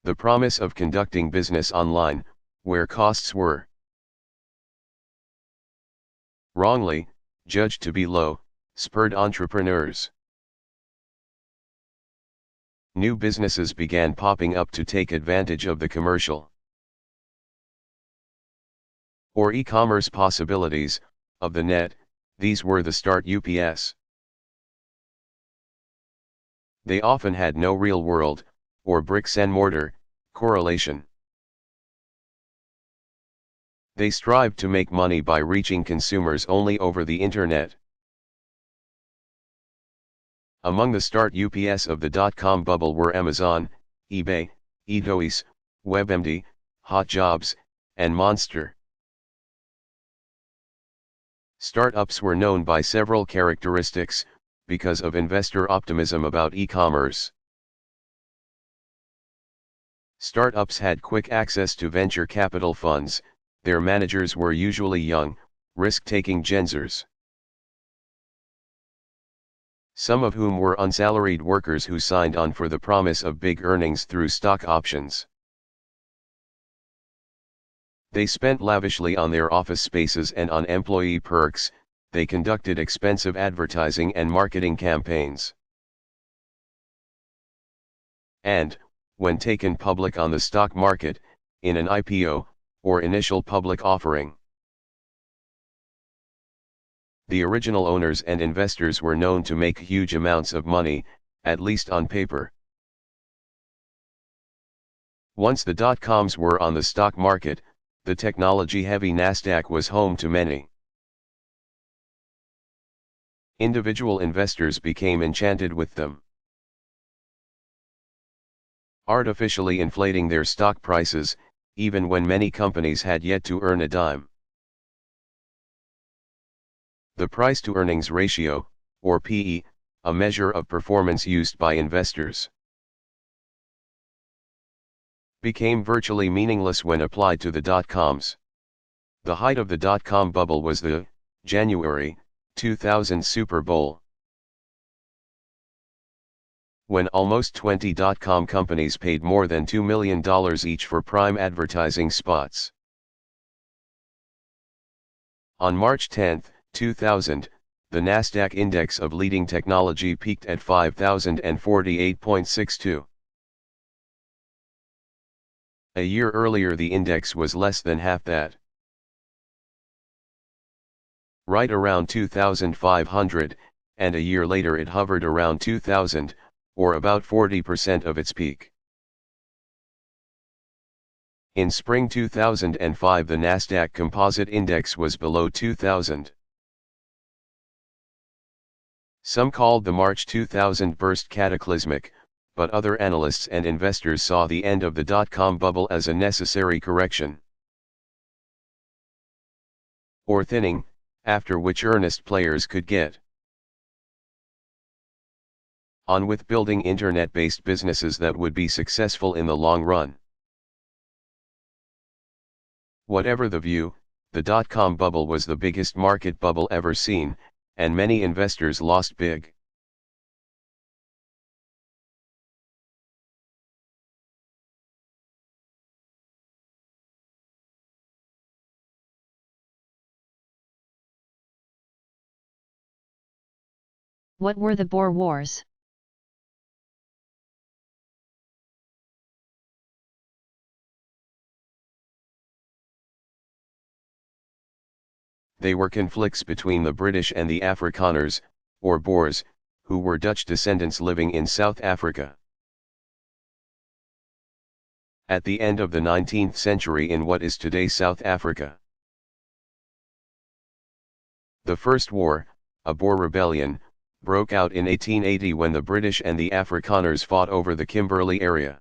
The promise of conducting business online, where costs were wrongly judged to be low, spurred entrepreneurs. New businesses began popping up to take advantage of the commercial or e-commerce possibilities of the net. These were the start-ups. They often had no real-world, or bricks-and-mortar, correlation. They strived to make money by reaching consumers only over the Internet. Among the start-ups of the .com bubble were Amazon, eBay, eGois, WebMD, HotJobs, and Monster. Startups were known by several characteristics, because of investor optimism about e-commerce. Startups had quick access to venture capital funds, their managers were usually young, risk-taking Genzers, some of whom were unsalaried workers who signed on for the promise of big earnings through stock options. They spent lavishly on their office spaces and on employee perks. They conducted expensive advertising and marketing campaigns. And, when taken public on the stock market, in an IPO, or initial public offering, the original owners and investors were known to make huge amounts of money, at least on paper. Once the .coms were on the stock market, the technology-heavy Nasdaq was home to many. Individual investors became enchanted with them, artificially inflating their stock prices, even when many companies had yet to earn a dime. The price-to-earnings ratio, or PE, a measure of performance used by investors, became virtually meaningless when applied to the dot-coms. The height of the dot-com bubble was the January 2000 Super Bowl, when almost 20 dot-com companies paid more than $2 million each for prime advertising spots. On March 10, 2000, the Nasdaq index of leading technology peaked at 5,048.62. A year earlier the index was less than half that. Right around 2,500, and a year later it hovered around 2,000, or about 40% of its peak. In spring 2005 the Nasdaq Composite Index was below 2,000. Some called the March 2000 burst cataclysmic, but other analysts and investors saw the end of the dot-com bubble as a necessary correction, or thinning, after which earnest players could get on with building internet-based businesses that would be successful in the long run. Whatever the view, the dot-com bubble was the biggest market bubble ever seen, and many investors lost big. What were the Boer Wars? They were conflicts between the British and the Afrikaners, or Boers, who were Dutch descendants living in South Africa. At the end of the 19th century in what is today South Africa. The First War, a Boer rebellion, broke out in 1880 when the British and the Afrikaners fought over the Kimberley area.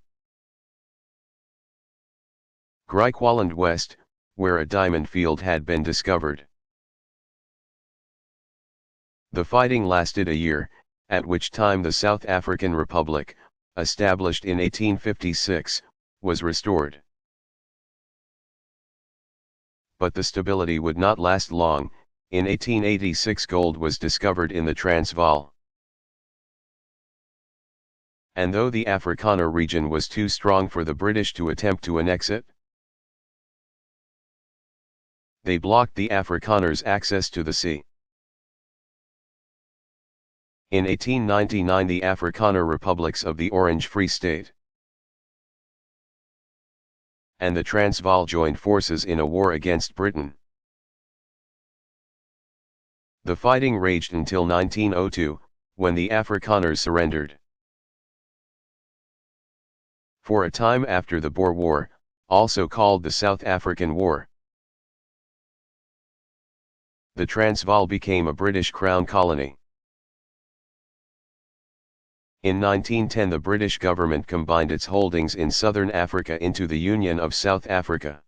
Griqualand West, where a diamond field had been discovered. The fighting lasted a year, at which time the South African Republic, established in 1856, was restored. But the stability would not last long. In 1886 gold was discovered in the Transvaal. And though the Afrikaner region was too strong for the British to attempt to annex it, they blocked the Afrikaners' access to the sea. In 1899 the Afrikaner republics of the Orange Free State and the Transvaal joined forces in a war against Britain. The fighting raged until 1902, when the Afrikaners surrendered. For a time after the Boer War, also called the South African War, the Transvaal became a British Crown colony. In 1910 the British government combined its holdings in southern Africa into the Union of South Africa.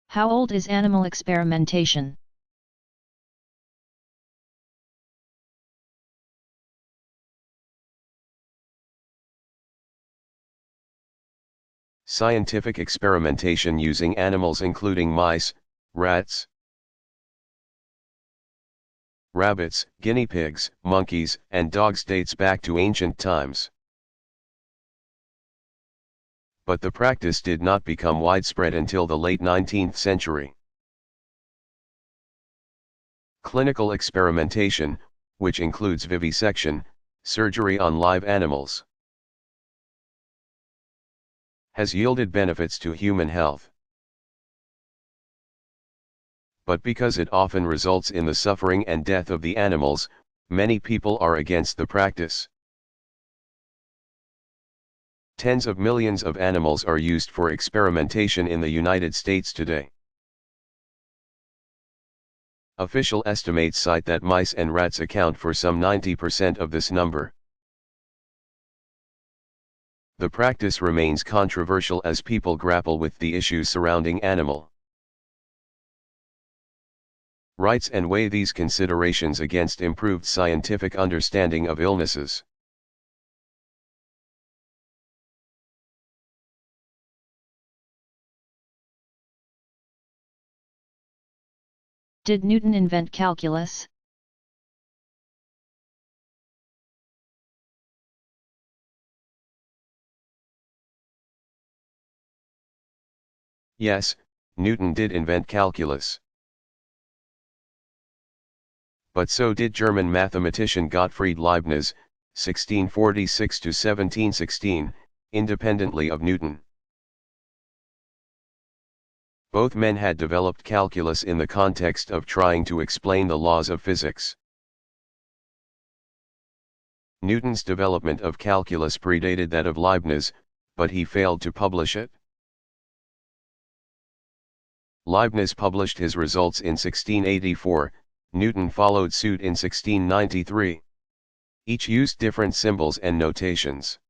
How old is animal experimentation? Scientific experimentation using animals including mice, rats, rabbits, guinea pigs, monkeys, and dogs dates back to ancient times. But the practice did not become widespread until the late 19th century. Clinical experimentation, which includes vivisection, surgery on live animals, has yielded benefits to human health. But because it often results in the suffering and death of the animals, many people are against the practice. Tens of millions of animals are used for experimentation in the United States today. Official estimates cite that mice and rats account for some 90% of this number. The practice remains controversial as people grapple with the issues surrounding animal rights and weigh these considerations against improved scientific understanding of illnesses. Did Newton invent calculus? Yes, Newton did invent calculus. But so did German mathematician Gottfried Leibniz, 1646 to 1716, independently of Newton. Both men had developed calculus in the context of trying to explain the laws of physics. Newton's development of calculus predated that of Leibniz, but he failed to publish it. Leibniz published his results in 1684, Newton followed suit in 1693. Each used different symbols and notations.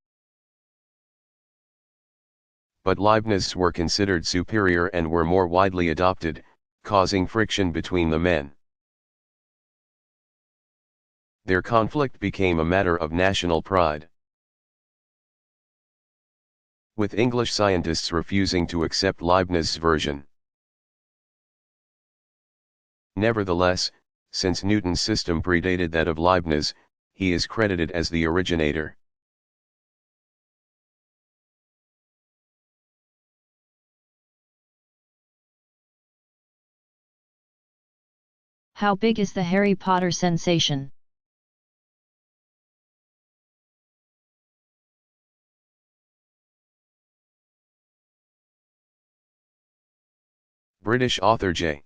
But Leibniz's were considered superior and were more widely adopted, causing friction between the men. Their conflict became a matter of national pride, with English scientists refusing to accept Leibniz's version. Nevertheless, since Newton's system predated that of Leibniz, he is credited as the originator. How big is the Harry Potter sensation? British author J.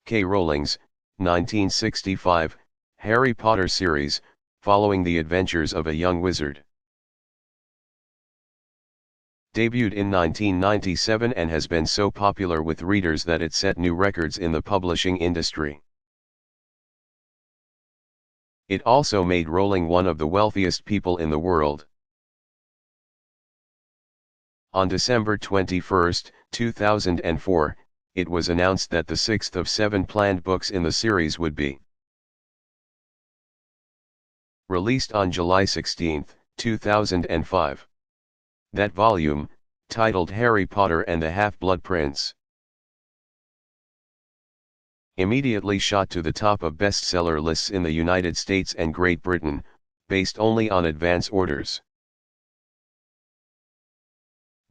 K. Rowling's 1965 Harry Potter series, following the adventures of a young wizard. Debuted in 1997 and has been so popular with readers that it set new records in the publishing industry. It also made Rowling one of the wealthiest people in the world. On December 21, 2004, it was announced that the sixth of 7 planned books in the series would be released on July 16, 2005. That volume, titled Harry Potter and the Half-Blood Prince, immediately shot to the top of bestseller lists in the United States and Great Britain, based only on advance orders.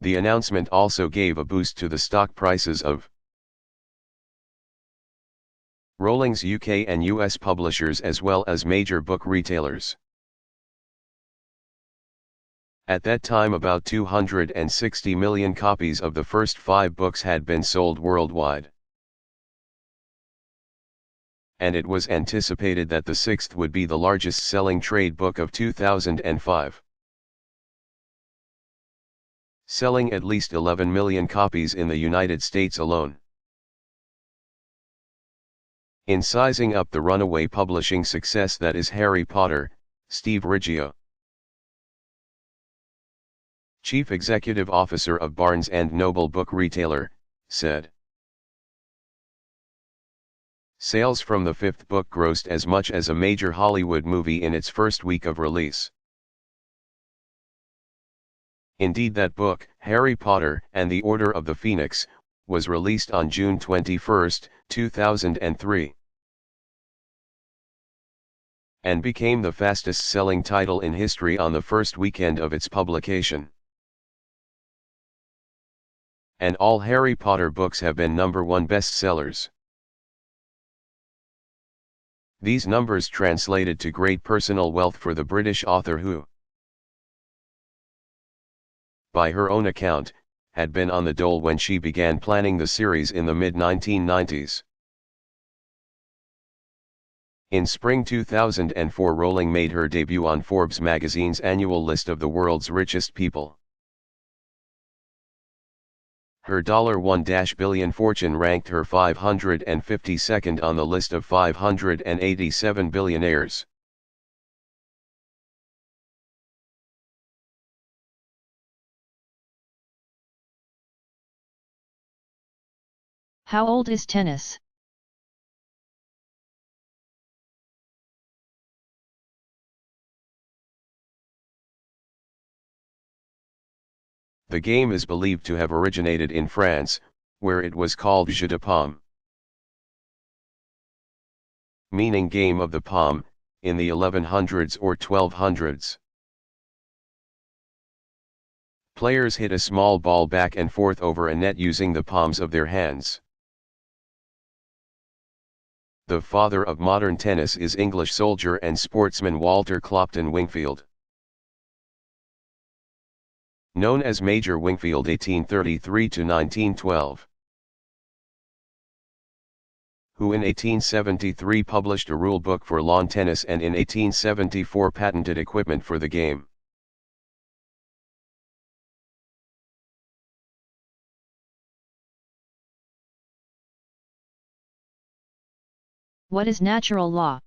The announcement also gave a boost to the stock prices of Rowling's UK and US publishers as well as major book retailers. At that time about 260 million copies of the first 5 books had been sold worldwide. And it was anticipated that the sixth would be the largest selling trade book of 2005. Selling at least 11 million copies in the United States alone. In sizing up the runaway publishing success that is Harry Potter, Steve Riggio, Chief Executive Officer of Barnes & Noble book retailer, said, "Sales from the 5th book grossed as much as a major Hollywood movie in its first week of release." Indeed, that book, Harry Potter and the Order of the Phoenix, was released on June 21, 2003. And became the fastest-selling title in history on the first weekend of its publication. And all Harry Potter books have been #1 bestsellers. These numbers translated to great personal wealth for the British author who, by her own account, had been on the dole when she began planning the series in the mid-1990s. In spring 2004, Rowling made her debut on Forbes magazine's annual list of the world's richest people. Her $1 billion fortune ranked her 552nd on the list of 587 billionaires. How old is tennis? The game is believed to have originated in France, where it was called jeu de paume, meaning game of the palm, in the 1100s or 1200s. Players hit a small ball back and forth over a net using the palms of their hands. The father of modern tennis is English soldier and sportsman Walter Clopton Wingfield. Known as Major Wingfield 1833 to 1912. Who in 1873 published a rule book for lawn tennis and in 1874 patented equipment for the game. What is natural law?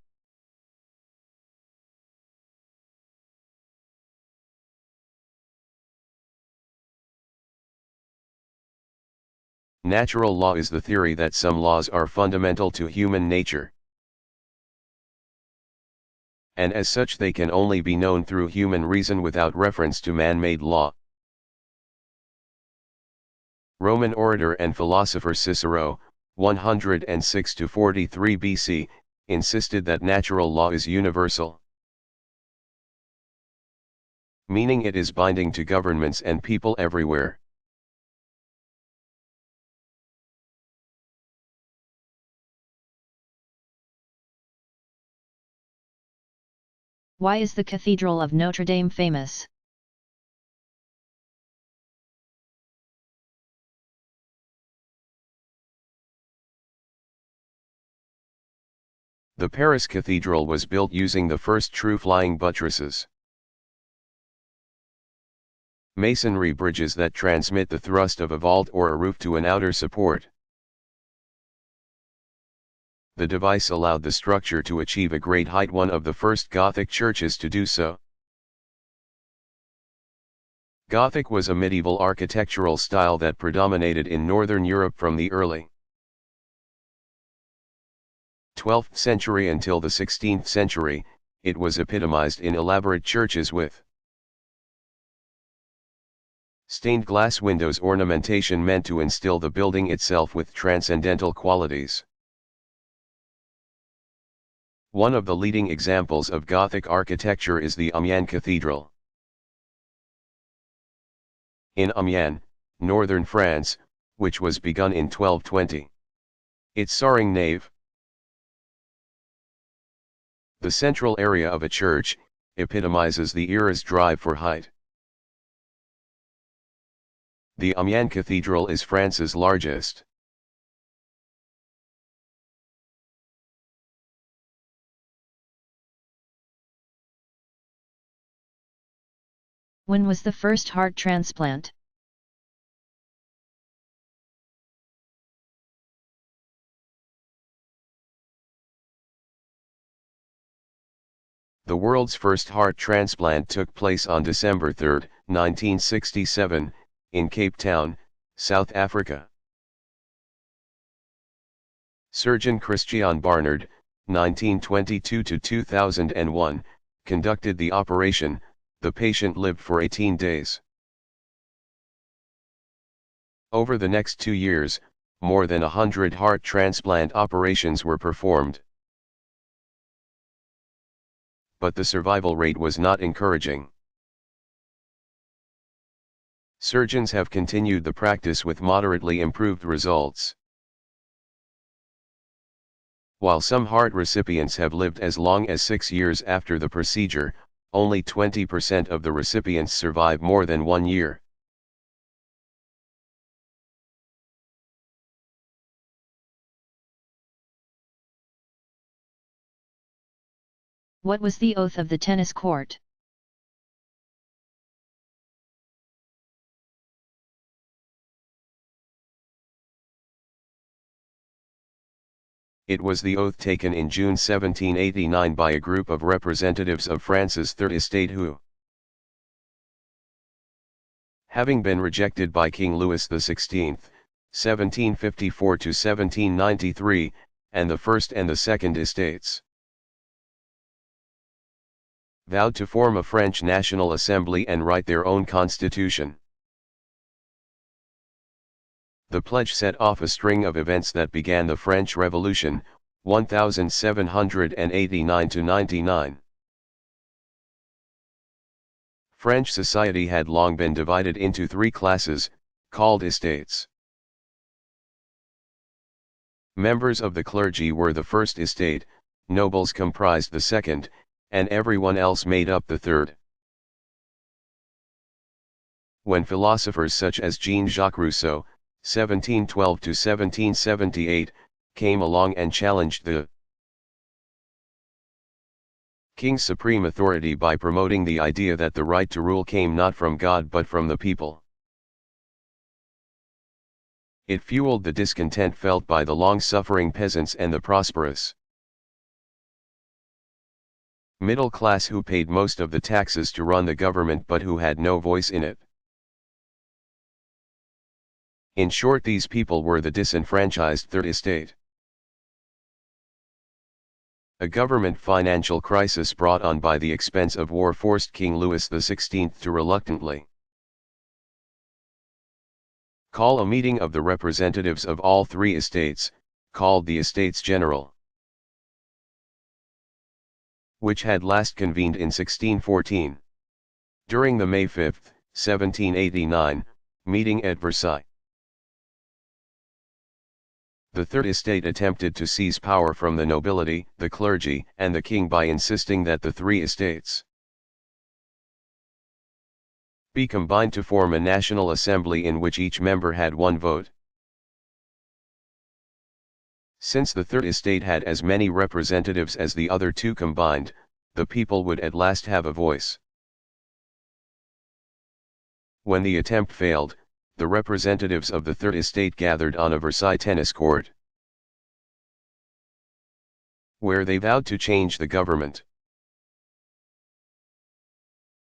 Natural law is the theory that some laws are fundamental to human nature, and as such they can only be known through human reason without reference to man-made law. Roman orator and philosopher Cicero, 106–43 BC, insisted that natural law is universal, meaning it is binding to governments and people everywhere. Why is the Cathedral of Notre Dame famous? The Paris Cathedral was built using the first true flying buttresses, masonry bridges that transmit the thrust of a vault or a roof to an outer support. The device allowed the structure to achieve a great height, one of the first Gothic churches to do so. Gothic was a medieval architectural style that predominated in Northern Europe from the early 12th century until the 16th century. It was epitomized in elaborate churches with stained glass windows ornamentation meant to instill the building itself with transcendental qualities. One of the leading examples of Gothic architecture is the Amiens Cathedral. In Amiens, northern France, which was begun in 1220. Its soaring nave, the central area of a church, epitomizes the era's drive for height. The Amiens Cathedral is France's largest. When was the first heart transplant? The world's first heart transplant took place on December 3, 1967, in Cape Town, South Africa. Surgeon Christian Barnard, 1922–2001, conducted the operation. The patient lived for 18 days. Over the next 2 years, more than 100 heart transplant operations were performed. But the survival rate was not encouraging. Surgeons have continued the practice with moderately improved results. While some heart recipients have lived as long as 6 years after the procedure, only 20% of the recipients survive more than 1 year. What was the oath of the tennis court? It was the oath taken in June 1789 by a group of representatives of France's Third Estate who, having been rejected by King Louis XVI, 1754 to 1793, and the First and the Second Estates. Vowed to form a French National Assembly and write their own constitution. The pledge set off a string of events that began the French Revolution, 1789 to 99. French society had long been divided into three classes, called estates. Members of the clergy were the first estate, nobles comprised the second, and everyone else made up the third. When philosophers such as Jean-Jacques Rousseau, 1712 to 1778, came along and challenged the king's supreme authority by promoting the idea that the right to rule came not from God but from the people, it fueled the discontent felt by the long-suffering peasants and the prosperous middle class who paid most of the taxes to run the government but who had no voice in it. In short, these people were the disenfranchised Third Estate. A government financial crisis brought on by the expense of war forced King Louis XVI to reluctantly call a meeting of the representatives of all three estates, called the Estates General, which had last convened in 1614. During the May 5, 1789, meeting at Versailles, the Third Estate attempted to seize power from the nobility, the clergy, and the king by insisting that the three estates be combined to form a national assembly in which each member had one vote. Since the Third Estate had as many representatives as the other two combined, the people would at last have a voice. When the attempt failed, the representatives of the Third Estate gathered on a Versailles tennis court, where they vowed to change the government.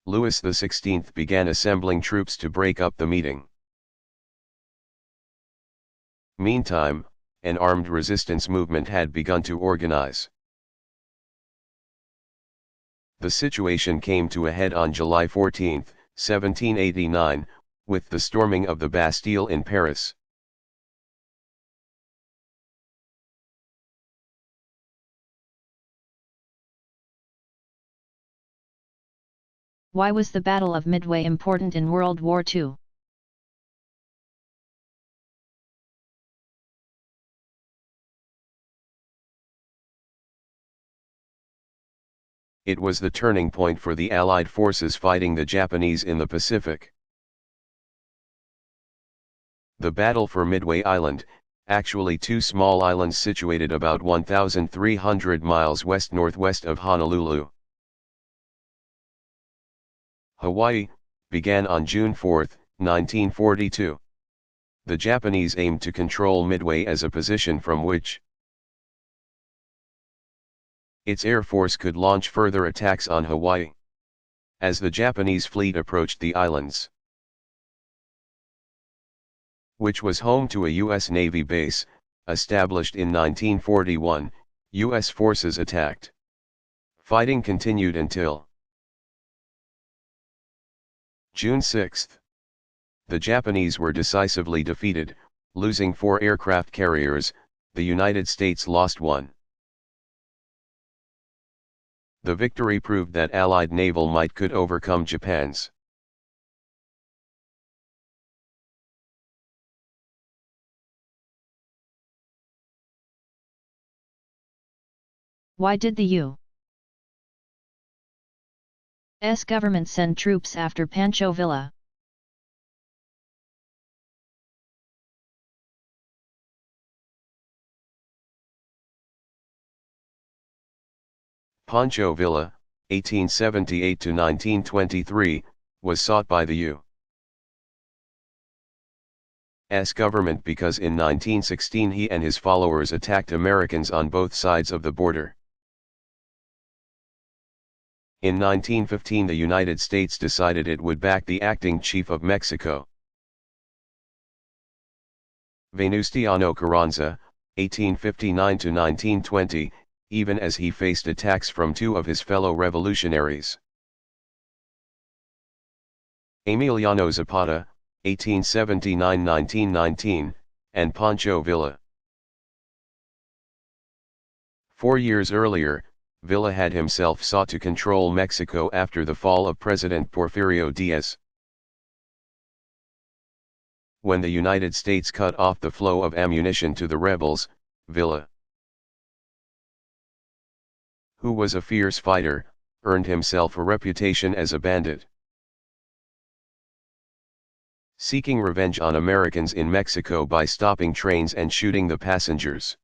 Louis XVI began assembling troops to break up the meeting. Meantime, an armed resistance movement had begun to organize. The situation came to a head on July 14, 1789, with the storming of the Bastille in Paris. Why was the Battle of Midway important in World War II? It was the turning point for the Allied forces fighting the Japanese in the Pacific. The battle for Midway Island, actually two small islands situated about 1,300 miles west-northwest of Honolulu, Hawaii, began on June 4, 1942. The Japanese aimed to control Midway as a position from which its air force could launch further attacks on Hawaii. As the Japanese fleet approached the islands, which was home to a U.S. Navy base, established in 1941, U.S. forces attacked. Fighting continued until June 6. The Japanese were decisively defeated, losing 4 aircraft carriers, the United States lost 1. The victory proved that Allied naval might could overcome Japan's. Why did the U.S. government send troops after Pancho Villa? Pancho Villa, 1878 to 1923, was sought by the U.S. government because in 1916 he and his followers attacked Americans on both sides of the border. In 1915 the United States decided it would back the acting chief of Mexico, Venustiano Carranza, 1859–1920, even as he faced attacks from two of his fellow revolutionaries. Emiliano Zapata, 1879–1919, and Pancho Villa. 4 years earlier, Villa had himself sought to control Mexico after the fall of President Porfirio Diaz. When the United States cut off the flow of ammunition to the rebels, Villa, who was a fierce fighter, earned himself a reputation as a bandit. Seeking revenge on Americans in Mexico by stopping trains and shooting the passengers.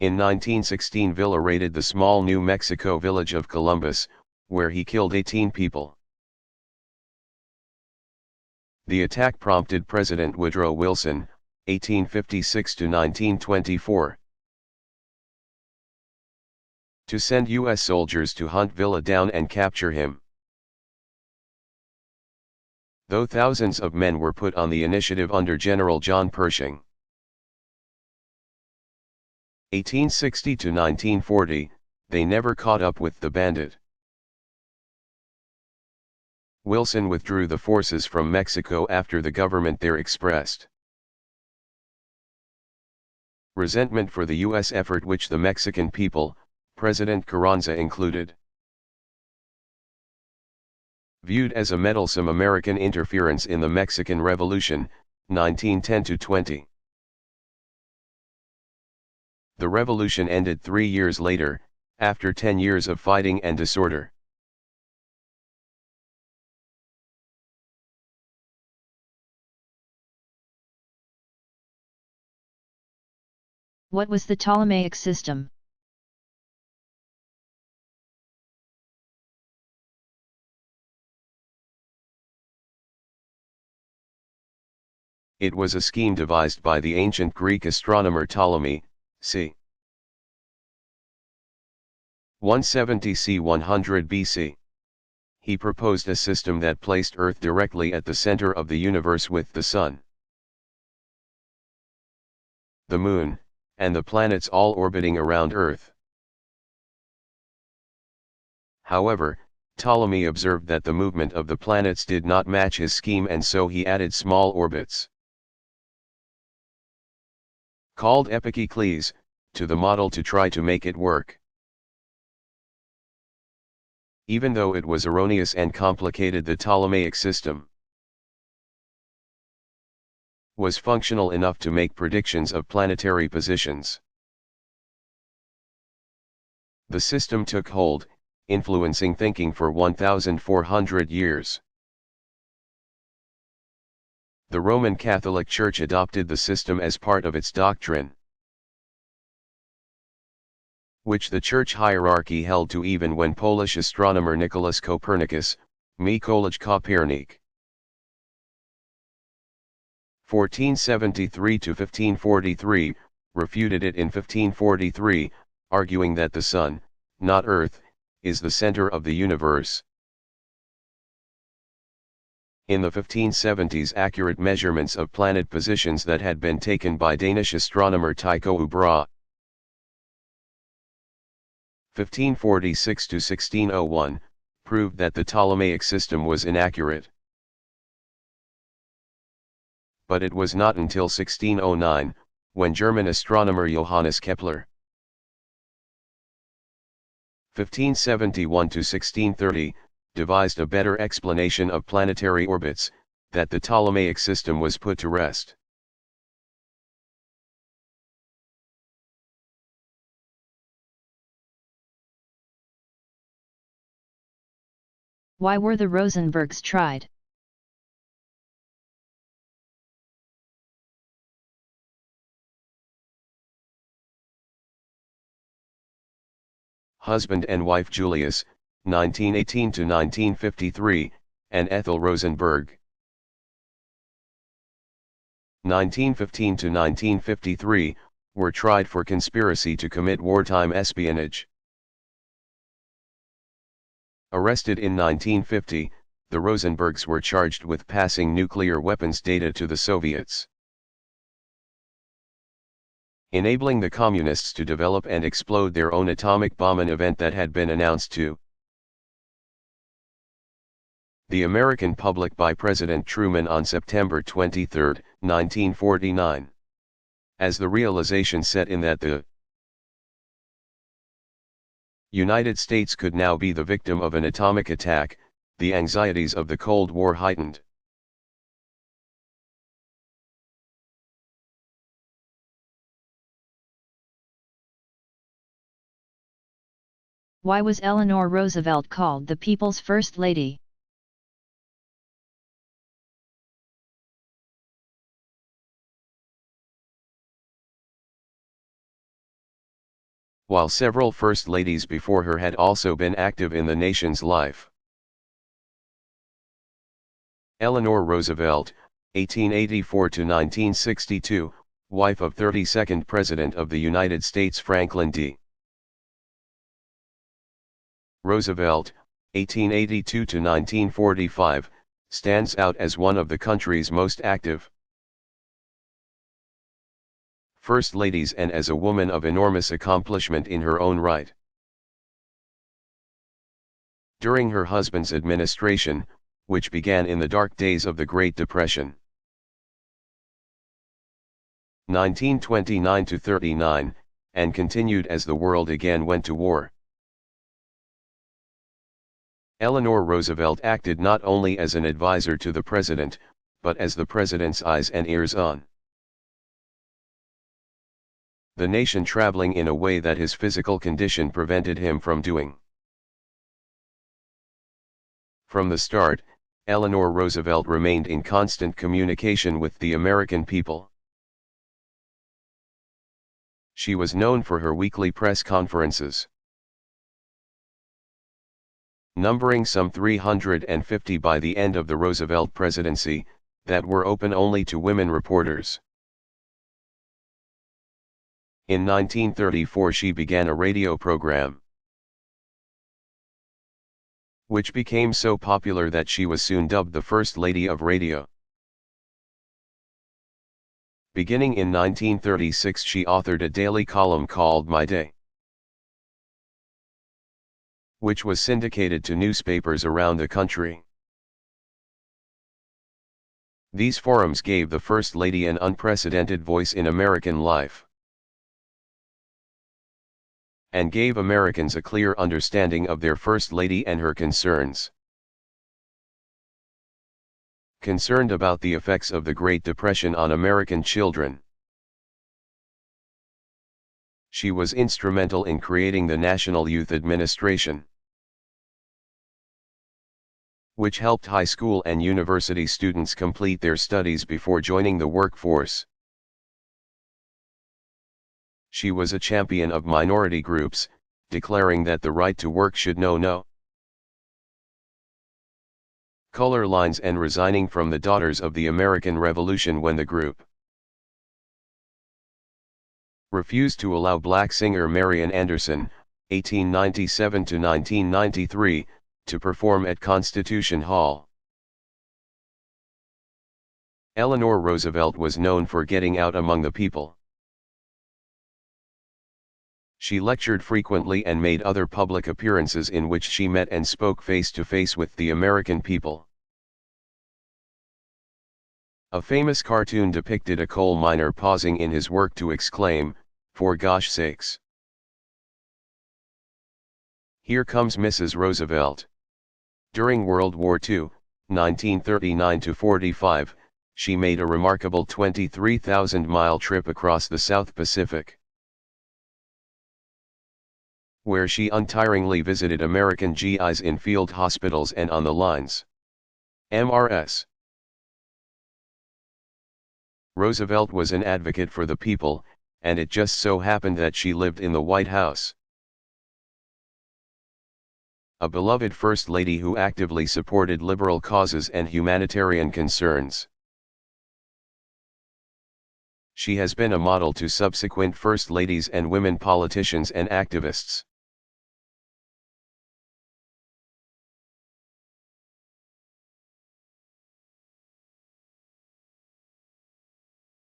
In 1916 Villa raided the small New Mexico village of Columbus, where he killed 18 people. The attack prompted President Woodrow Wilson, 1856–1924, to send U.S. soldiers to hunt Villa down and capture him. Though thousands of men were put on the initiative under General John Pershing. 1860–1940, they never caught up with the bandit. Wilson withdrew the forces from Mexico after the government there expressed resentment for the U.S. effort, which the Mexican people, President Carranza included, viewed as a meddlesome American interference in the Mexican Revolution, 1910–20. The revolution ended 3 years later, after 10 years of fighting and disorder. What was the Ptolemaic system? It was a scheme devised by the ancient Greek astronomer Ptolemy, c. 170–c. 100 BC. He proposed a system that placed Earth directly at the center of the universe, with the Sun, the Moon, and the planets all orbiting around Earth. However, Ptolemy observed that the movement of the planets did not match his scheme, and so he added small orbits, called epicicles, to the model to try to make it work. Even though it was erroneous and complicated, the Ptolemaic system was functional enough to make predictions of planetary positions. The system took hold, influencing thinking for 1,400 years. The Roman Catholic Church adopted the system as part of its doctrine, which the church hierarchy held to even when Polish astronomer Nicholas Copernicus, Mikołaj Kopernik, 1473–1543, refuted it in 1543, arguing that the Sun, not Earth, is the center of the universe. In the 1570s, accurate measurements of planet positions that had been taken by Danish astronomer Tycho Brahe, 1546–1601, proved that the Ptolemaic system was inaccurate. But it was not until 1609, when German astronomer Johannes Kepler, 1571–1630, devised a better explanation of planetary orbits, that the Ptolemaic system was put to rest. Why were the Rosenbergs tried? Husband and wife Julius, 1918–1953, and Ethel Rosenberg, 1915–1953, were tried for conspiracy to commit wartime espionage. Arrested in 1950, the Rosenbergs were charged with passing nuclear weapons data to the Soviets, enabling the Communists to develop and explode their own atomic bomb, an event that had been announced to the American public by President Truman on September 23, 1949. As the realization set in that the United States could now be the victim of an atomic attack, the anxieties of the Cold War heightened. Why was Eleanor Roosevelt called the People's First Lady? While several first ladies before her had also been active in the nation's life. Eleanor Roosevelt, 1884–1962, wife of 32nd President of the United States Franklin D. Roosevelt, 1882–1945, stands out as one of the country's most active first ladies and as a woman of enormous accomplishment in her own right. During her husband's administration, which began in the dark days of the Great Depression, 1929–39, and continued as the world again went to war, Eleanor Roosevelt acted not only as an advisor to the president, but as the president's eyes and ears on the nation, traveling in a way that his physical condition prevented him from doing. From the start, Eleanor Roosevelt remained in constant communication with the American people. She was known for her weekly press conferences, numbering some 350 by the end of the Roosevelt presidency, that were open only to women reporters. In 1934 she began a radio program, which became so popular that she was soon dubbed the First Lady of Radio. Beginning in 1936 she authored a daily column called My Day, which was syndicated to newspapers around the country. These forums gave the First Lady an unprecedented voice in American life, and gave Americans a clear understanding of their First Lady and her concerns. Concerned about the effects of the Great Depression on American children, she was instrumental in creating the National Youth Administration, which helped high school and university students complete their studies before joining the workforce. She was a champion of minority groups, declaring that the right to work should know no color lines, and resigning from the Daughters of the American Revolution when the group refused to allow black singer Marian Anderson, 1897–1993, to perform at Constitution Hall. Eleanor Roosevelt was known for getting out among the people. She lectured frequently and made other public appearances in which she met and spoke face to face with the American people. A famous cartoon depicted a coal miner pausing in his work to exclaim, "For gosh sakes! Here comes Mrs. Roosevelt." During World War II, 1939–45, she made a remarkable 23,000-mile trip across the South Pacific, where she untiringly visited American GIs in field hospitals and on the lines. MRS. Roosevelt was an advocate for the people, and it just so happened that she lived in the White House. A beloved First Lady who actively supported liberal causes and humanitarian concerns. She has been a model to subsequent First Ladies and women politicians and activists.